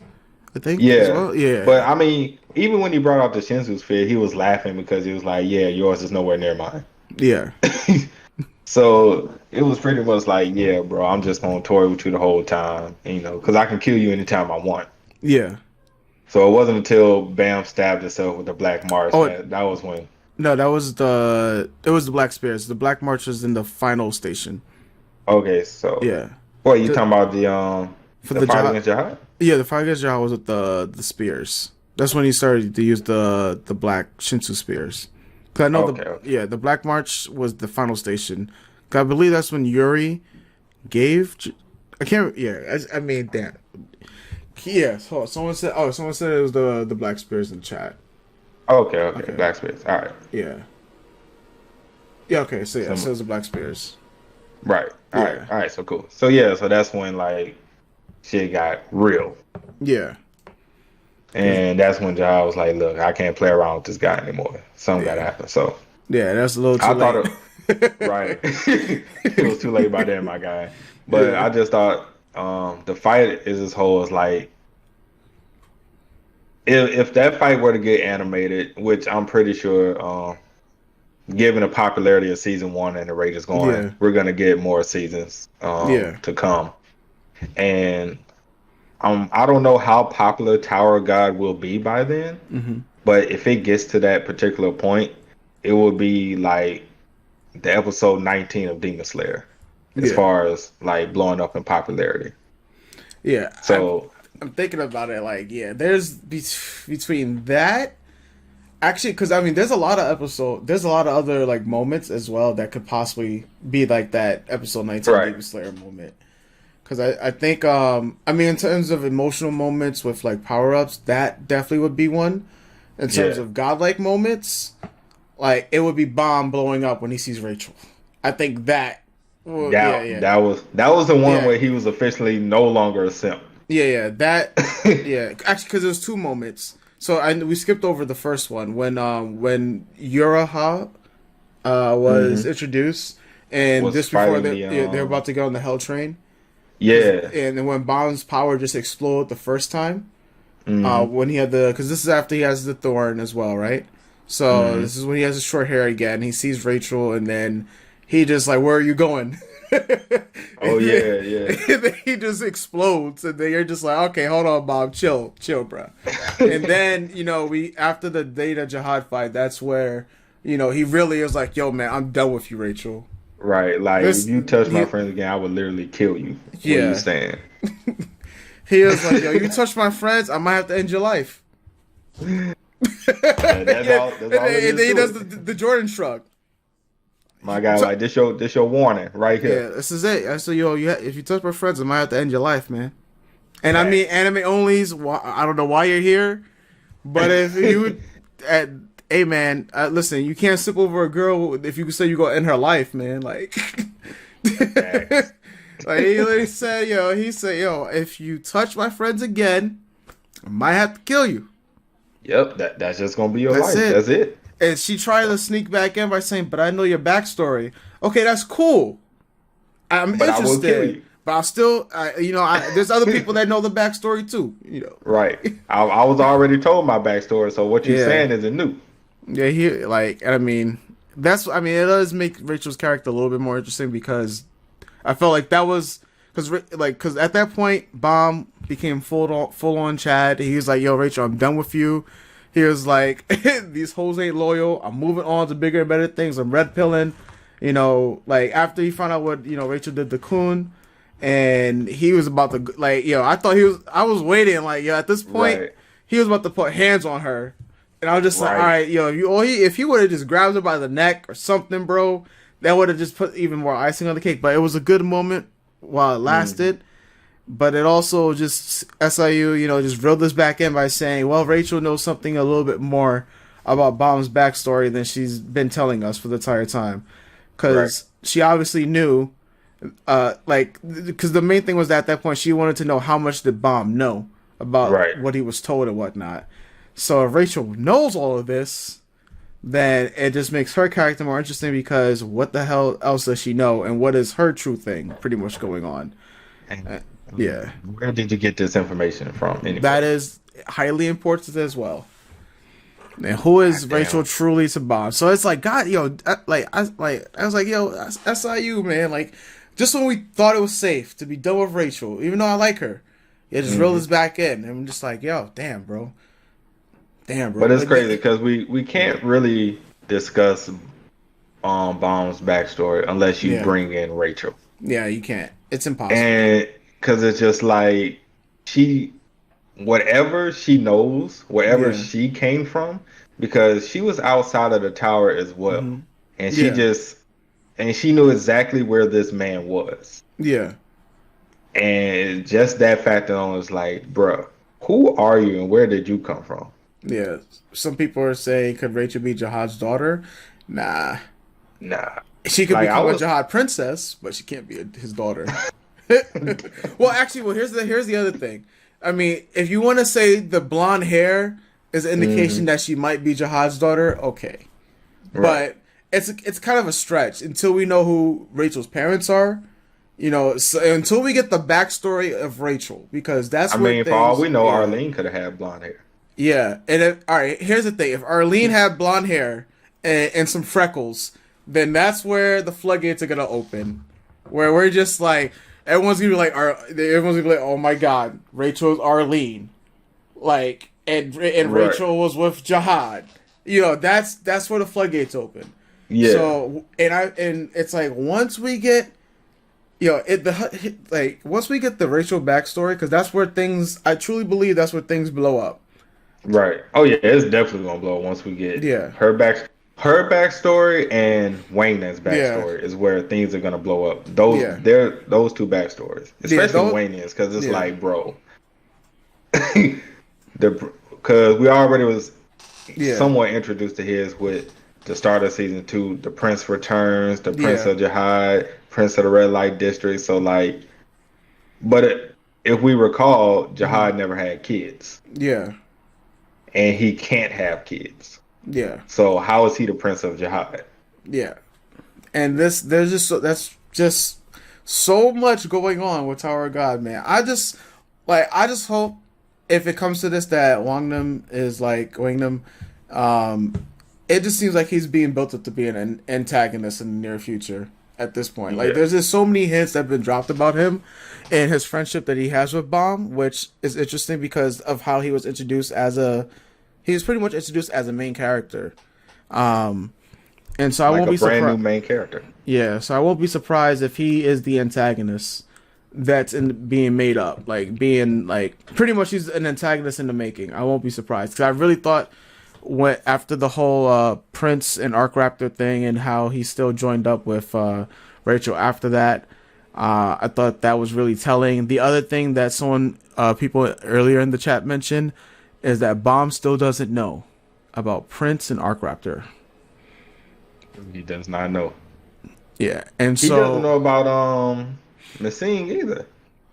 I think as Yeah. well. But Yeah, I mean, even when he brought out the Shinsu sphere, he was laughing because he was like, "Yeah, yours is nowhere near mine." yeah, So it was pretty much like, "Yeah, bro, I'm just gonna toy with you the whole time, because I can kill you anytime I want." yeah. So it wasn't until Bam stabbed himself with the Black Mars Oh that was when. no, it was the Black Spears. The Black March was in the final station. Okay, so Yeah, what you the, talking about for the the fight Jihad. against Jihad? Yeah, the fight against Jihad was with the spears. That's when he started to use the black Shinsu spears. Cause I know Okay, okay. the Black March was the final station. Cause I believe that's when Yuri gave. I can't. Yeah, I mean, damn. Yes. Hold on. Someone said it was the Black Spears in chat. Okay, okay. Okay. Black Space. All right. Yeah. Yeah. Okay. So yeah, so it Some was the Black Spears. right. All right. Yeah. All right. So cool. So yeah, so that's when like shit got real. Yeah. Cause And that's when Jihad was like, look, I can't play around with this guy anymore. Something gotta yeah, happen. So that's a little too I thought late. it right. It was too late by then, my guy. But Yeah. I just thought the fight is as whole as like if that fight were to get animated, which I'm pretty sure given the popularity of season one and the rate is going, Yeah. we're gonna get more seasons Yeah. to come. And I don't know how popular Tower of God will be by then, Hmm. but if it gets to that particular point, it will be like the episode 19 of Demon Slayer, as Yeah. far as like blowing up in popularity. Yeah. So I'm thinking about it. Like, yeah, there's between that. Actually, because I mean, there's a lot of other like moments as well that could possibly be like that episode 19 right, Demon Slayer moment. Because I think, I mean, in terms of emotional moments with like power ups, that definitely would be one. In terms yeah, of godlike moments, like it would be Bomb blowing up when he sees Rachel. I think that. Well, yeah, yeah, that was the one yeah, where he was officially no longer a simp. yeah. That, yeah. Actually, because there's two moments. So we skipped over the first one when Uraha was Hmm. introduced, and Was just before fighting the they're about to get on the Hell Train. Cause, yeah. and then when Bomb's power just exploded the first time, Hmm. when he had because this is after he has the thorn as well, right? So Hmm. this is when he has his short hair again. He sees Rachel, and then he just like, "Where are you going?" Oh and, then, yeah, yeah. and then he just explodes, and then you're just like, "Okay, hold on, Bob, chill, bro." And then we after the Data Jihad fight, that's where he really is like, "Yo, man, I'm done with you, Rachel." Right, like if This, you touch my he, friends again, I would literally kill you. Where you yeah. stand? He was like, "Yo, you touch my friends, I might have to end your life." That's Yeah, all. That's and all it then is he to does it. the Jordan shrug. My guy, So, like this your warning right yeah, here. this is it. I said, "Yo, if you touch my friends, I might have to end your life, man." And I mean, Facts. anime onlys. I don't know why you're here, but if you, at, hey man, listen, you can't sip over a girl if you say you gonna end her life, man. Like, Facts. Like he said, yo, if you touch my friends again, I might have to kill you. Yep, that's just gonna be your That's life. it. That's it. And she tried to sneak back in by saying, "But I know your backstory." Okay, that's cool. I'm But I will kill interested, you. but I'll still, there's other people that know the backstory too. Right. I was already told my backstory, so what you Yeah, saying isn't new. yeah. It does make Rachel's character a little bit more interesting because I felt like that was because at that point, Bomb became full on Chad. He was like, "Yo, Rachel, I'm done with you." He was like, "These hoes ain't loyal. I'm moving on to bigger and better things. I'm red pilling." Like after he found out what Rachel did to Kun, and he was about to I thought I was waiting at this point Right. he was about to put hands on her, and I was just like, all Right. right, if he would have just grabbed her by the neck or something, bro, that would have just put even more icing on the cake. But it was a good moment while it Mm. lasted. But it also just SIU, just reeled this back in by saying, well, Rachel knows something a little bit more about Bomb's backstory than she's been telling us for the entire time. Right. Because she obviously knew, because the main thing was that at that point she wanted to know how much did Bomb know about Right. what he was told and whatnot. So if Rachel knows all of this, then it just makes her character more interesting because what the hell else does she know and what is her true thing pretty much going on? And Yeah. where did you get this information from anyway? That is highly important as well. And who is God Rachel damn. truly to Bob? So it's like, God, I was like, yo, SIU, man. Like, just when we thought it was safe to be done with Rachel, even though I like her, it just reeled Hmm. us back in, and I'm just like, yo, damn, bro. But it's Like, crazy because we can't really discuss Baum's backstory unless you yeah, bring in Rachel. yeah, you can't. It's impossible. And because it's just like she, whatever she knows, wherever Yeah, she came from, because she was outside of the tower as well. hmm And yeah, and she knew exactly where this man was. yeah, And just that fact alone is like, bruh, who are you and where did you come from? yeah. Some people are saying, could Rachel be Jihad's daughter? Nah, Nah. she could Like I become a was Jihad princess, but she can't be his daughter. Well, actually, here's the other thing. I mean, if you want to say the blonde hair is an indication Mhm. that she might be Jihad's daughter, okay, Right. but it's kind of a stretch until we know who Rachel's parents are. So, until we get the backstory of Rachel, because that's I where mean, for all things, we know, yeah, Arlene could have had blonde hair. yeah. And all right, here's the thing: if Arlene had blonde hair and some freckles, then that's where the floodgates are gonna open. Where we're just like everyone's gonna be like, oh my god, Rachel's Arlene, like, and Right. Rachel was with Jihad. That's where the floodgates open. Yeah. So and it's like once we get once we get the Rachel backstory, because that's where things I truly believe that's where things blow up. Right. Oh yeah, it's definitely gonna blow once we get Yeah, her backstory and Wayne's yeah, backstory is where things are gonna blow up. yeah, Those two backstories, yeah. especially Don't Wayne's, because it's yeah, like, bro, the because we already was yeah, somewhat introduced to his with the start of season 2, the Prince returns, the Prince yeah, of Jihad, Prince of the Red Light District. So like, but if we recall, hmm Jihad never had kids, yeah, and he can't have kids. yeah, So how is he the Prince of Jihad? yeah. And that's just so much going on with Tower of God, man. I just hope if it comes to this that Wangnam is like Wangnam, um, it just seems like he's being built up to be an antagonist in the near future. At this point, like Yeah. there's just so many hints that have been dropped about him and his friendship that he has with Bomb, which is interesting because of how he was pretty much introduced as a main character. Um, and so I Like won't a be brand new surprised. main character. Yeah, so I won't be surprised if he is the antagonist that's in being made up, like being like pretty much he's an antagonist in the making. I won't be surprised because I really thought when after the whole Prince and Arc Raptor thing and how he still joined up with Rachel after that. I thought that was really telling. The other thing that people earlier in the chat mentioned is that Bomb still doesn't know about Prince and Arc Raptor. He does not know. Yeah, and He doesn't so know about Missing either.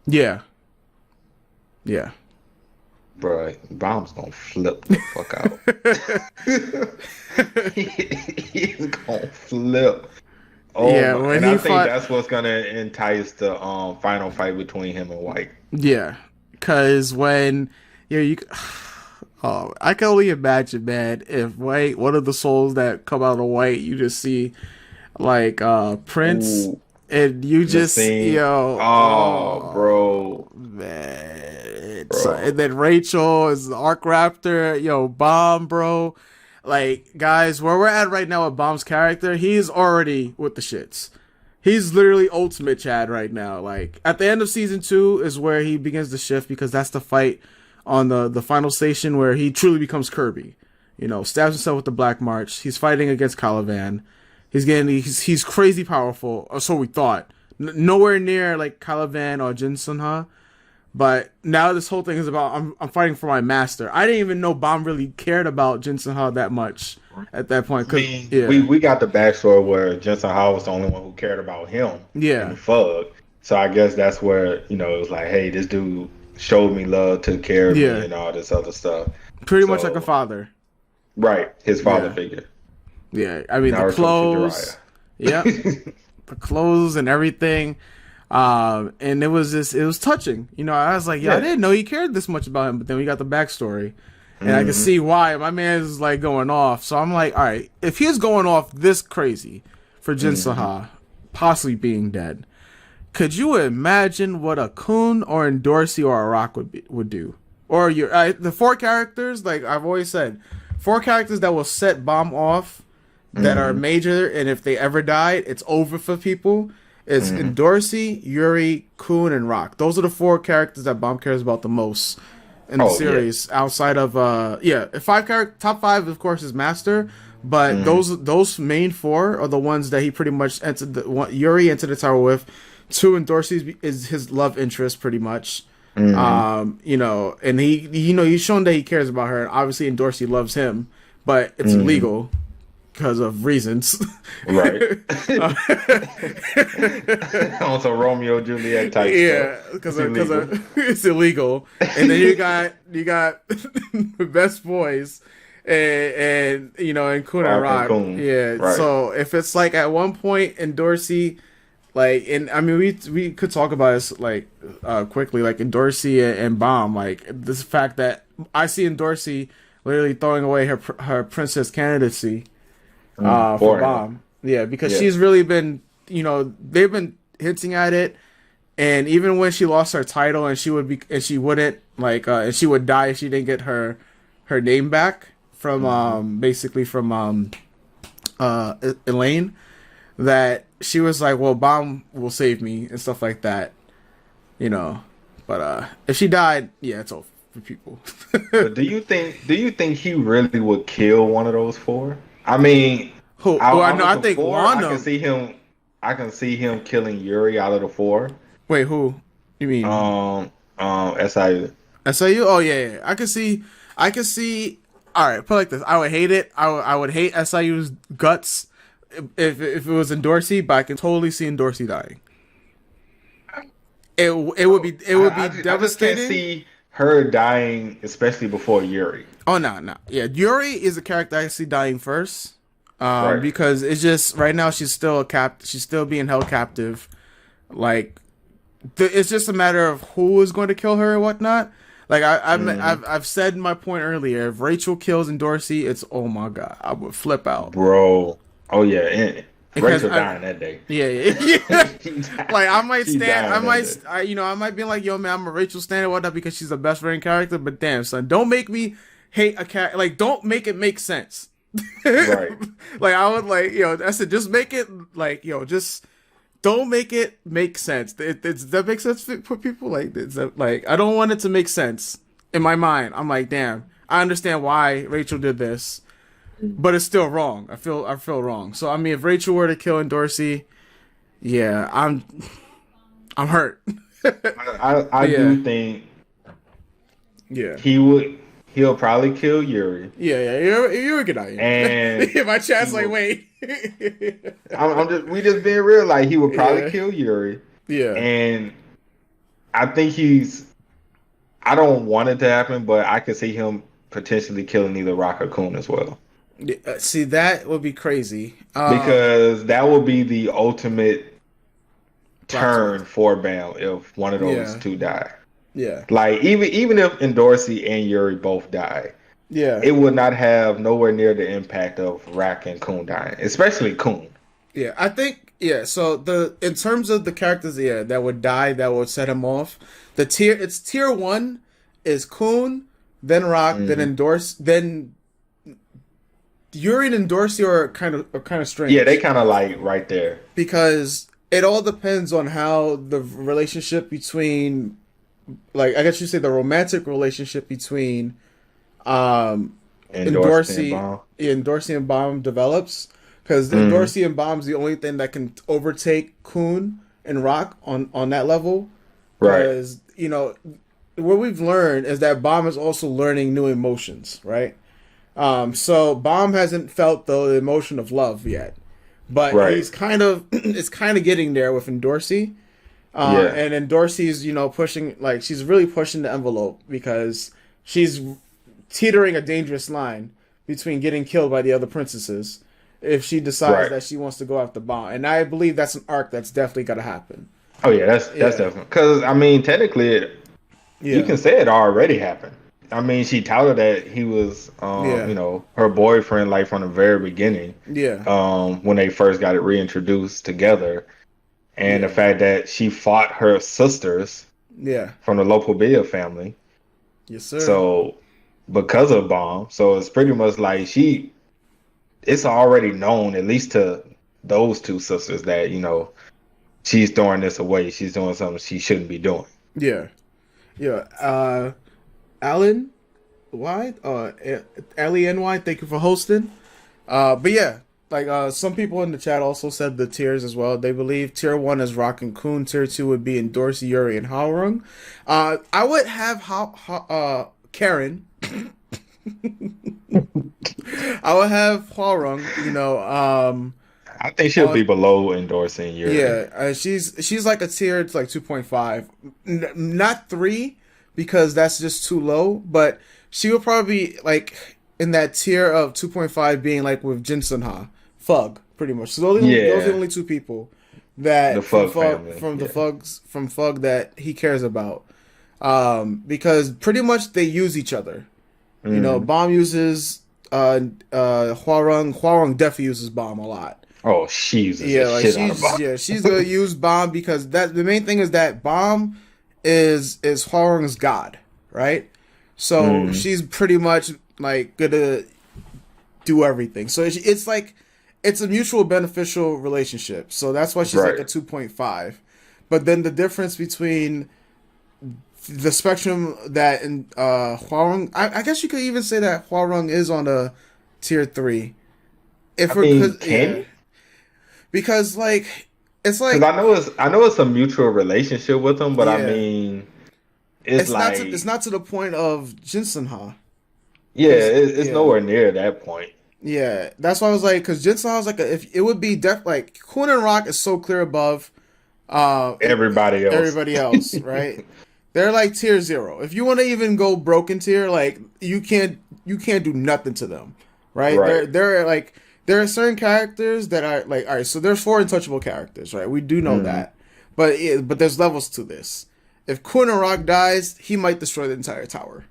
Yeah. Yeah. Bruh, Bomb's gonna flip the fuck out. He's gonna flip. Oh Yeah, my! when And he I think fought. that's what's gonna entice the final fight between him and White. Yeah, because when you, oh, I can only imagine, man. If White, one of the souls that come out of White, you just see like Prince, Ooh, and you just Missing. Oh, bro, man. So, bro. and then Rachel is the Arc Raptor, Bomb, bro. Like guys, where we're at right now with Bomb's character, he's already with the shits. He's literally ultimate Chad right now. Like at the end of season 2 is where he begins to shift because that's the fight on the final station where he truly becomes Kirby. Stabs himself with the Black March. He's fighting against Caliban. He's crazy powerful, or so we thought. Nowhere near like Caliban or Jin Sunha. But now this whole thing is about I'm fighting for my master. I didn't even know Bomb really cared about Jin Sunha that much at that point. I mean, Yeah, we got the backstory where Jensen Hall was the only one who cared about him in yeah, the Fug. So I guess that's where, it was like, hey, this dude showed me love, took care of me, yeah. and all this other stuff. Pretty much like a So, father. right, his father Yeah. figure. Yeah, I mean the Naruto clothes. Yep, Jiraiya. the clothes and everything. And it was touching. I was like, yeah, I didn't know he cared this much about him. But then we got the backstory, and I can see why. My man is like going off. So I'm like, all right, if he's going off this crazy for Jin Saha possibly being dead, could you imagine what a Kun or a Dorsey or a Rock would do? Or the 4 characters, like I've always said, 4 characters that will set Bomb off that are major, and if they ever died, it's over for people. It's Dorsey, Yuri, Kun, and Rock. Those are the 4 characters that Bomb cares about the most in the series. Yeah. Outside of top 5 of course is Master, but those main 4 are the ones that he pretty much entered Yuri entered the tower with. 2 and Dorsey is his love interest pretty much. And he's shown that he cares about her, and obviously and Dorsey loves him, but it's illegal because of reasons. Right. Also Romeo Juliet type. Yeah, because it's illegal. And then you got the best boys and Kun and Rock. Yeah. Right. So if it's like at one point in Dorsey, like, and I mean we could talk about this like quickly, like in Dorsey and Bomb, like this fact that I see in Dorsey literally throwing away her princess candidacy for Bomb. Yeah, because she's really been, they've been hinting at it, and even when she lost her title and she would die if she didn't get her name back from basically from Elaine, that she was like, well, Bomb will save me and stuff like that, but if she died, yeah, it's over for people. But do you think he really would kill one of those 4? I mean, who? I think one. I can see him killing Yuri out of the 4. Wait, who? You mean? SIU. SIU? Oh yeah. I can see. All right, put it like this. I would hate it. I would hate SIU's guts if it was in Dorsey, but I can totally see in Dorsey dying. It would be devastating. I just can't see her dying, especially before Yuri. Oh no. Yeah, Yuri is a character I see dying first. Right. Because it's just right now she's still she's still being held captive. Like it's just a matter of who is going to kill her or whatnot. Like I've said my point earlier. If Rachel kills in Dorsey, it's oh my god, I would flip out, bro. Oh yeah, and Rachel dying that day. Yeah. Like I might stand. I might be like, yo man, I'm a Rachel stand or whatnot because she's the best friend character. But damn son, don't make me hate a cat. Like don't make it make sense. Right. Like I would like, I said just make it like, just don't make it make sense. That makes sense for people. Like like I don't want it to make sense in my mind. I'm like, damn, I understand why Rachel did this, but it's still wrong. I feel wrong. So I mean, if Rachel were to kill Dorsey, yeah, I'm hurt. I do think he would. He'll probably kill Yuri. Yeah, you're good idea. And my chat's like, wait. we just being real. Like he would probably kill Yuri. Yeah. And I think I don't want it to happen, but I could see him potentially killing either Rock or Coon as well. See, that would be crazy. Because that would be the ultimate Plot turn twist. for Bam if one of those Yeah. two die. Yeah. Like even if Endorsey and Yuri both die, Yeah. it would not have nowhere near the impact of Rack and Coon dying, especially Coon. Yeah. I think yeah, so the in terms of the characters, yeah, that would die, that would set him off. It's tier one is Coon, then Rock, then Hmm. Endorse, then Yuri and Dorsey are kind of Yeah, they strange kind of like right there. because it all depends on how the relationship between, like, I guess you say the romantic relationship between um And and Dorsey and Dorsey Bond. and Dorsey and Baum develops, because Hmm. Dorsey and Baum's the only thing that can overtake Kuhn and Rock on that level, Right. because what we've learned is that Baum is also learning new emotions, right? So Baum hasn't felt the emotion of love yet, but Right. he's kind of it's kind of getting there with Dorsey. Yeah. And then Dorsey's pushing, like, she's really pushing the envelope because she's teetering a dangerous line between getting killed by the other princesses if she decides Right. that she wants to go after Baum. And I believe that's an arc that's definitely gonna happen. Oh yeah, that's Yeah, definitely because I mean technically you yeah, can say it already happened. I mean, she touted that he was, yeah, her boyfriend, like from the very beginning, yeah, when they first got it reintroduced together, and the yeah, fact that she fought her sisters yeah. from the local Bill family, Yes, sir. so because of Bomb, so it's pretty much like it's already known, at least to those two sisters, that she's throwing this away. She's doing something she shouldn't be doing. Yeah, yeah. Alan, Ellie NY, thank you for hosting. But yeah, like some people in the chat also said the tiers as well. They believe tier one is Rock and Kun, tier two would be Endorse, Yuri, and Haorung. I would have Karen. I would have Haorung. I think she'll be On below endorsing Yuri. yeah, she's like a tier. It's like 2.5, not 3 because that's just too low. But she would probably be like in that tier of 2.5, being like with Jin Sunha, Fug, pretty much. So those are the Yeah, only two people the that Fug family. from the Yeah. Fugs from Fug that he cares about. Because pretty much they use each other. Hmm. Bomb uses Hwarung. Hwarung definitely uses Bomb a lot. Oh, she uses the Yeah, like shit out of she's Bob. gonna use Bomb because that the main thing is that Bomb is Hwarung's god, right? So Hmm. she's pretty much like gonna do everything. So it's like it's a mutual beneficial relationship. So that's why she's like Right. a 2.5. But then the difference between the spectrum that in Hwarung, I guess you could even say that Hwarung is on a tier 3. If I we're mean, cause can yeah, you? because like it's Because like I know it's a mutual relationship with them, but I yeah, mean, it's it's like, not to the point of Jinsenha. yeah, Because it's yeah, nowhere near that point. yeah, that's why I was like, because Jinsenha is like if it would be like Kun and Rock is so clear above and Everybody else. everybody else, right? They're like tier 0. If you want to even go broken tier, like you can't do nothing to them, right? Right. They're like there are certain characters that are like, all right, so there's 4 untouchable characters, right? We do know Hmm. that, but there's levels to this. If Kun and Rock dies, he might destroy the entire tower.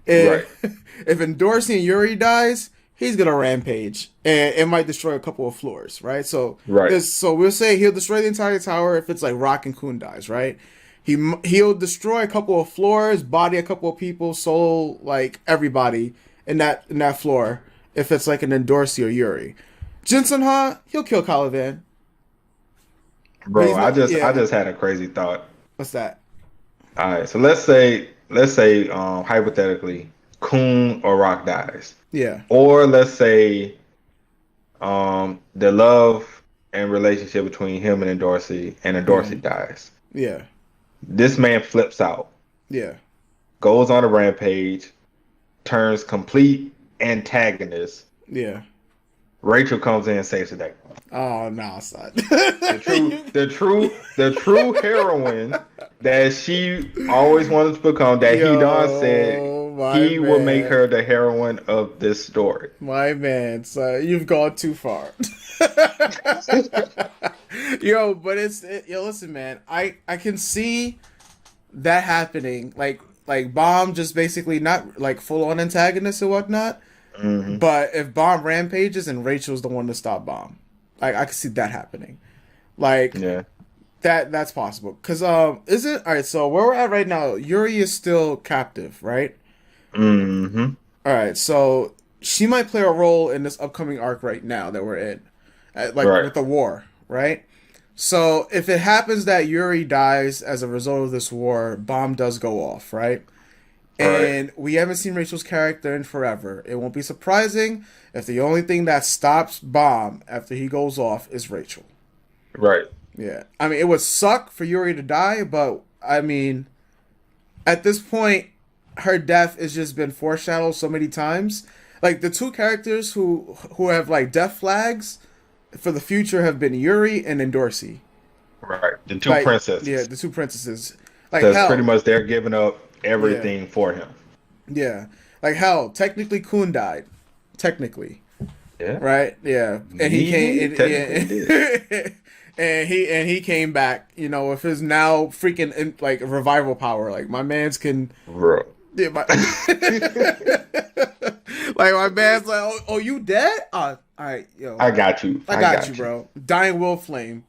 Right. If if Endorsing and Yuri dies, he's gonna rampage and it might destroy a couple of floors, right? So Right. we'll say he'll destroy the entire tower if it's like Rock and Kun dies, right? He'll destroy a couple of floors, body a couple of people, soul like everybody in that floor if it's like an Endorsi or Yuri. Jinsun Ha, he'll kill Caliban, but Bro, he's not. I Yeah, just had a crazy thought. what's that? All right, so let's say hypothetically, Coon or Rock dies, Yeah, or let's say the love and relationship between him and Dorsey mm, dies. yeah, This man flips out, yeah, goes on a rampage, turns complete antagonist. yeah. Rachel comes in and saves the day. Oh no, son. The true heroine that she always wanted to become. That he done said Yo, my he will make man. her the heroine of this story. My man, son, you've gone too far. Yo, but yo, listen, man. I can see that happening. Like Bomb just basically not like full on antagonist and whatnot. Hmm. But if Bomb rampages and Rachel's the one to stop Bomb, like I can see that happening. Like Yeah. that's possible. Cause isn't all right. So where we're at right now, Yuri is still captive, right? Hmm. All right. So she might play a role in this upcoming arc right now that we're in, like Right. with the war, right? So if it happens that Yuri dies as a result of this war, Bomb does go off, right? Right. And we haven't seen Rachel's character in forever. It won't be surprising if the only thing that stops Bomb after he goes off is Rachel. Right. Yeah. I mean, it would suck for Yuri to die, but I mean, at this point, her death has just been foreshadowed so many times. Like the two characters who have like death flags for the future have been Yuri and Endorsi. Right. The two Like, yeah, princesses. the two princesses. Like Because pretty hell, much they're giving up yeah, everything for him. yeah. Like hell, technically Kun died. Technically. Yeah. Right? Yeah. And he came Technically did. yeah. and he came back, you know, with his now freaking like revival power. Like my man's can Bro. yeah, like my man's like, oh you dead? All right, yo. I got you. I got you, bro. Dying will flame.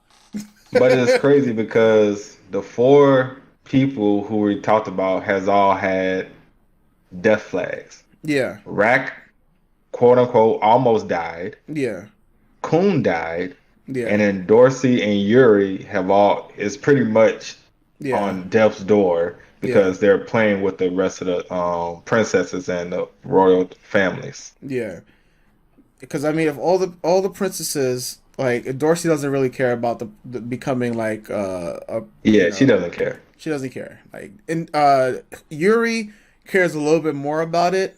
But it's crazy because the four people who we talked about has all had death flags. Yeah. Rack, quote unquote, almost died. Yeah. Kun died. Yeah. And then Dorsey and Yuri have all is pretty much Yeah. on death's door because they're playing with the rest of the princesses and the royal families. Yeah. Because I mean, if all the princesses like Dorsey doesn't really care about the becoming like a Yeah, she doesn't care. she doesn't care like and Yuri cares a little bit more about it,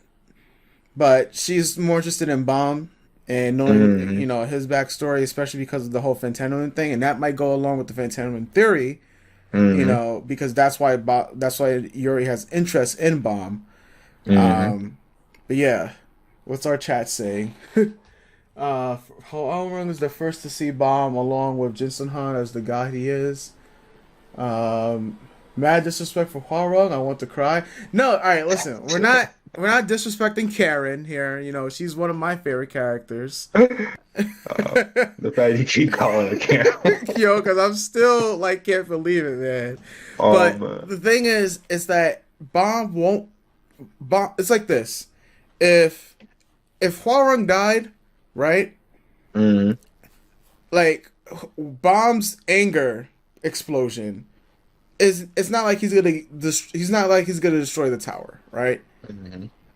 but she's more interested in Bomb and knowing you know his backstory, especially because of the whole Fentanyl thing, and that might go along with the Fentanyl theory, you know, because that's why Yuri has interest in Bomb. But yeah, what's our chat saying? Hong is the first to see Bomb along with Jinsun Han as the guy he is. Mad disrespect for Hwarung. I want to cry. No, all right. Listen, we're not disrespecting Karen here. You know, she's one of my favorite characters. The fact you keep calling her Karen. Yo, because I'm still like can't believe it, man. Oh, But man. the thing is that Bomb won't. Bomb. It's like this. If Hwarung died, right? Like Bomb's anger explosion is it's not like he's gonna destroy the tower, right?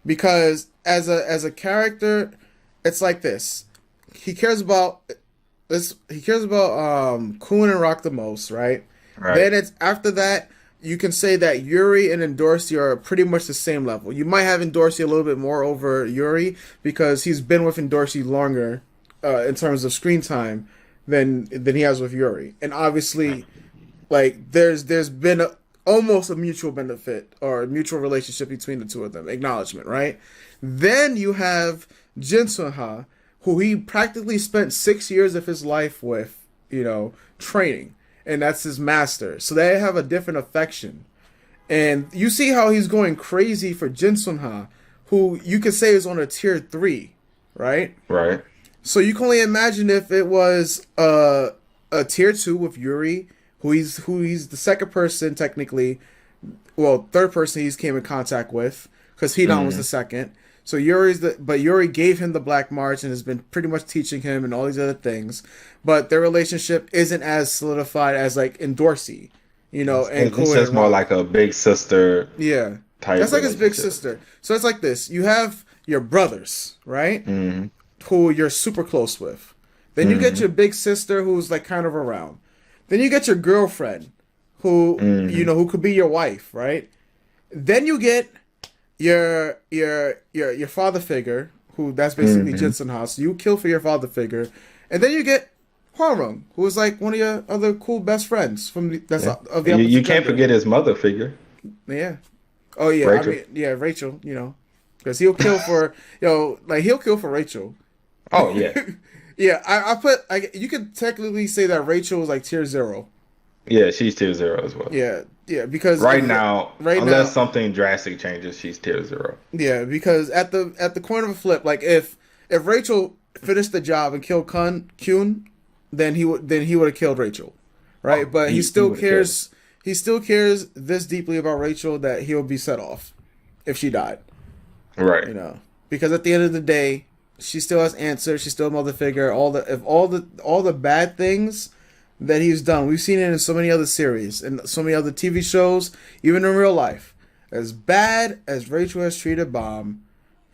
Because as a character, it's like this. He cares about Kun and Rock the most, right? Right. Then it's after that you can say that Yuri and Endorsi are pretty much the same level. You might have Endorsi a little bit more over Yuri because he's been with Endorsi longer in terms of screen time than he has with Yuri. And obviously, like there's been almost a mutual benefit or a mutual relationship between the two of them. Acknowledgement, right? Then you have Jin Sun-ha, who he practically spent 6 years of his life with, you know, training. And that's his master. So they have a different affection. And you see how he's going crazy for Jin Sun-ha, who you could say is on a tier 3, right? Right. So you can only imagine if it was a tier 2 with Yuri, who he's the second person technically, well, third person he's came in contact with, because Hidan was the second. So Yuri gave him the Black March and has been pretty much teaching him and all these other things. But their relationship isn't as solidified as like in Dorsey, you know, and It's just more like a big sister. yeah, Type that's like his big relationship. sister. So it's like this: you have your brothers, right, who you're super close with. Then you get your big sister, who's like kind of around. Then you get your girlfriend, who you know who could be your wife, right? Then you get your father figure, who that's basically Hmm. Jinsenha. So you kill for your father figure, and then you get Hwarung, who is like one of your other cool best friends from that's Yeah. of the You opposite can't gender. forget his mother figure, Yeah. Oh yeah. I Rachel. mean, yeah, Rachel. You know, because he'll kill for like he'll kill for Rachel. Oh yeah, Yeah, I put you could technically say that Rachel is like tier zero. yeah. She's tier zero as well. Yeah, yeah, because Right now, right unless now, something drastic changes, she's tier zero. yeah, because at the coin of a flip, like if Rachel finished the job and killed Kyun, then he would have killed Rachel, right? Oh, But he would have killed her. he still cares this deeply about Rachel that he'll be set off if she died, Right, because at the end of the day, she still has answers. She's still a mother figure. All the bad things that he's done, we've seen it in so many other series and so many other TV shows, even in real life. As bad as Rachel has treated Bomb,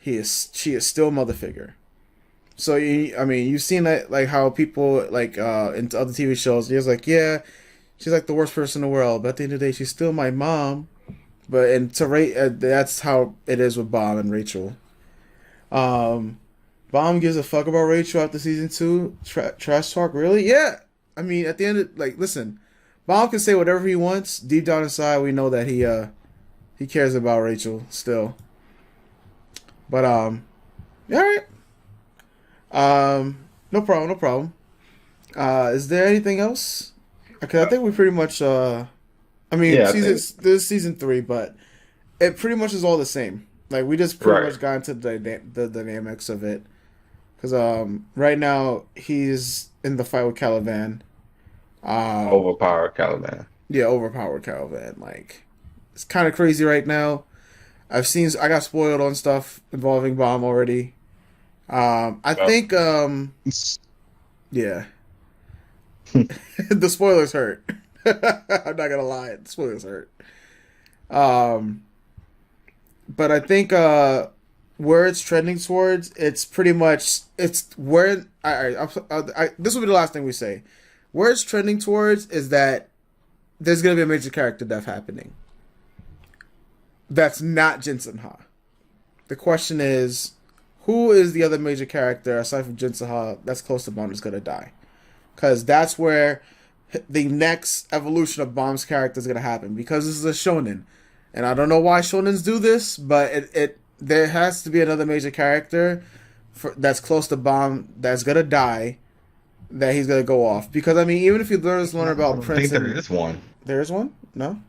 she is still a mother figure. So I mean, you've seen that like how people like in other TV shows, he's like, yeah, she's like the worst person in the world, but at the end of the day, she's still my mom. But and to rate, that's how it is with Bomb and Rachel. Um, Bomb gives a fuck about Rachel after season two. Trash talk, really? Yeah. I mean, at the end of like, listen, Bomb can say whatever he wants. Deep down inside, we know that he cares about Rachel still. But yeah, all right. No problem, no problem. Is there anything else? Okay, I think we pretty much. I mean, yeah, I think this is season three, but it pretty much is all the same. Like we just pretty right. much got into the dynamics of it. Because right now he's in the fight with Caliban. Um, Overpowered Caliban. yeah, overpowered Caliban. Like it's kind of crazy right now. I got spoiled on stuff involving Bomb already. I Yep. think yeah, the spoilers hurt. I'm not gonna lie, the spoilers hurt. Um, but I think where it's trending towards, it's pretty much it's where this will be the last thing we say. Where it's trending towards is that there's gonna be a major character death happening. That's not Jensen Ha. The question is, who is the other major character aside from Jensen Ha that's close to Bond is gonna die? Because that's where the next evolution of Bomb's character is gonna happen. Because this is a shonen, and I don't know why shonens do this, but it there has to be another major character that's close to Bomb that's gonna die, that he's gonna go off. Because I mean, even if you learn I about don't think Prince there and is one. there's one, no,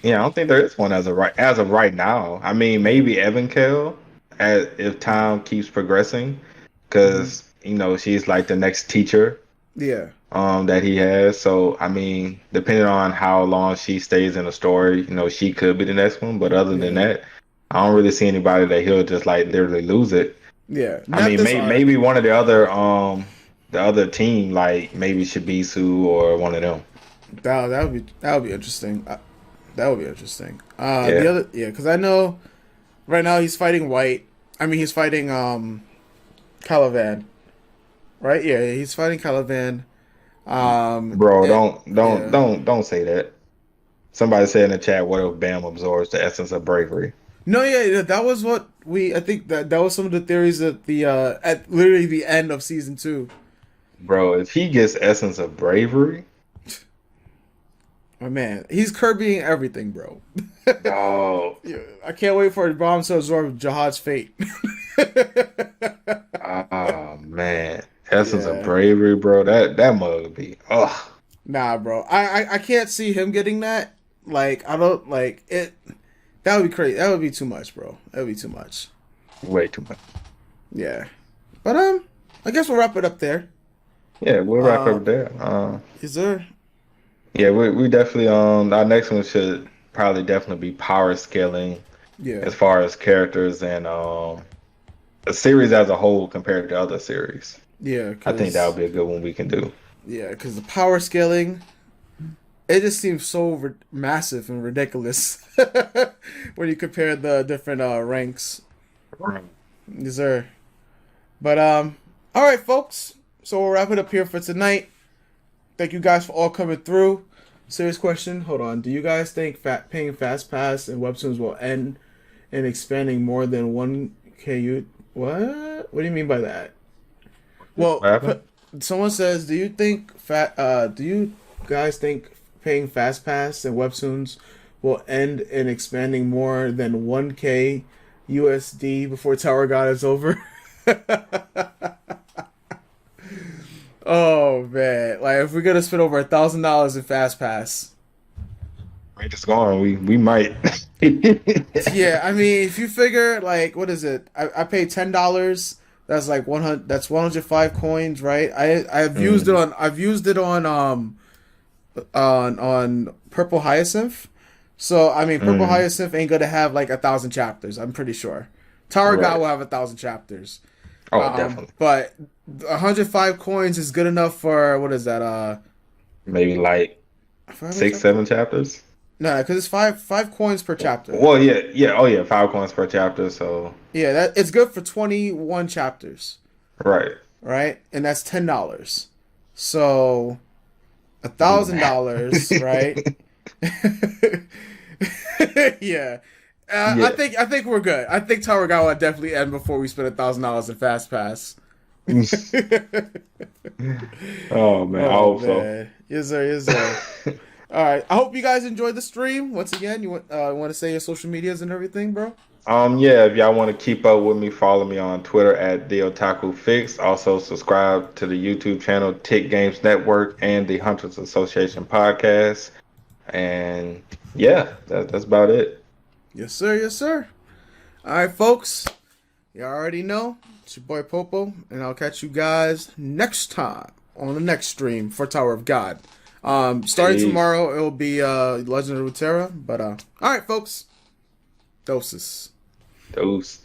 Yeah, I don't think there is one as of right now. I mean, maybe Evan Kell, as if time keeps progressing, hmm because she's like the next teacher yeah, that he has. So I mean, depending on how long she stays in the story, she could be the next one. But other than yeah, that, I don't really see anybody that he'll just like literally lose it. yeah, I not mean, this maybe arc. one of the other team, like maybe Shibisu or one of them. That would be interesting. That would be interesting. The Yeah, other, yeah, because I know right now he's fighting White. I mean, he's fighting Caliban, right? Yeah, he's fighting Caliban. bro, Yeah. don't say that. Somebody said in the chat, "What if Bam absorbs the essence of bravery?" No, yeah, that was what I think that was some of the theories at the at literally the end of season two. Bro, if he gets essence of bravery, My man, he's curbing everything, bro. dog. Yeah, I can't wait for Bomb to absorb Jihad's fate. Oh man, essence of Yeah. bravery, bro. That mug be ugh, Nah, bro. I can't see him getting that. Like, I don't like it. That would be crazy. That would be too much, bro. That would be too much. way too much. Yeah. But I guess we'll wrap it up there. Yeah, we'll wrap Uh, up there. is there? Yeah, we definitely our next one should probably definitely be power scaling Yeah. as far as characters and the series as a whole compared to other series. Yeah, I think that cause would be a good one we can do. yeah, cause the power scaling, it just seems so massive and ridiculous when you compare the different ranks. Is there? But all right, folks. So we'll wrap it up here for tonight. Thank you guys for all coming through. Serious question. Hold on. Do you guys think paying Fast Pass and Webtoons will end in expanding more than one KU? What? What do you mean by that? Well, What happened? someone says, do you guys think paying Fast Pass and Webtoons will end in expanding more than 1K USD before Tower God is over? Oh man, like if we're gonna spend over $1,000 in Fast Pass. Rate is going. We might. Yeah, I mean, if you figure like what is it? I paid $10. That's like 100. That's 105 coins, right? I've used it Mm, on. I've used it on Purple Hyacinth. So I mean, Purple mm, Hyacinth ain't gonna have like 1,000 chapters. I'm pretty sure. Tower God right. will have 1,000 chapters. Oh, definitely. But 105 coins is good enough for what is that? Maybe like How many six, chapters? 7 chapters. No, because it's five coins per chapter. Well, yeah, yeah. Oh, yeah. 5 coins per chapter. So, Yeah, that it's good for 21 chapters, right. right? And that's $10. So a Do the thousand math. dollars, right? Yeah. I Yeah. think we're good. I think Tower God will definitely end before we spend $1,000 in Fast Pass. Oh man, I Oh hope so. man, yes sir, yes sir. All right, I hope you guys enjoyed the stream. Once again, you want to say your social medias and everything, bro? Yeah, if y'all want to keep up with me, follow me on Twitter at TheOtakuFix. Also, subscribe to the YouTube channel Tick Games Network and the Hunters Association podcast. And yeah, that's about it. Yes sir, yes sir. All right, folks, you already know it's your boy Popo, and I'll catch you guys next time on the next stream for Tower of God. Starting Peace. tomorrow, it'll be Legend of Runeterra. But all right, folks, doses. Deuce.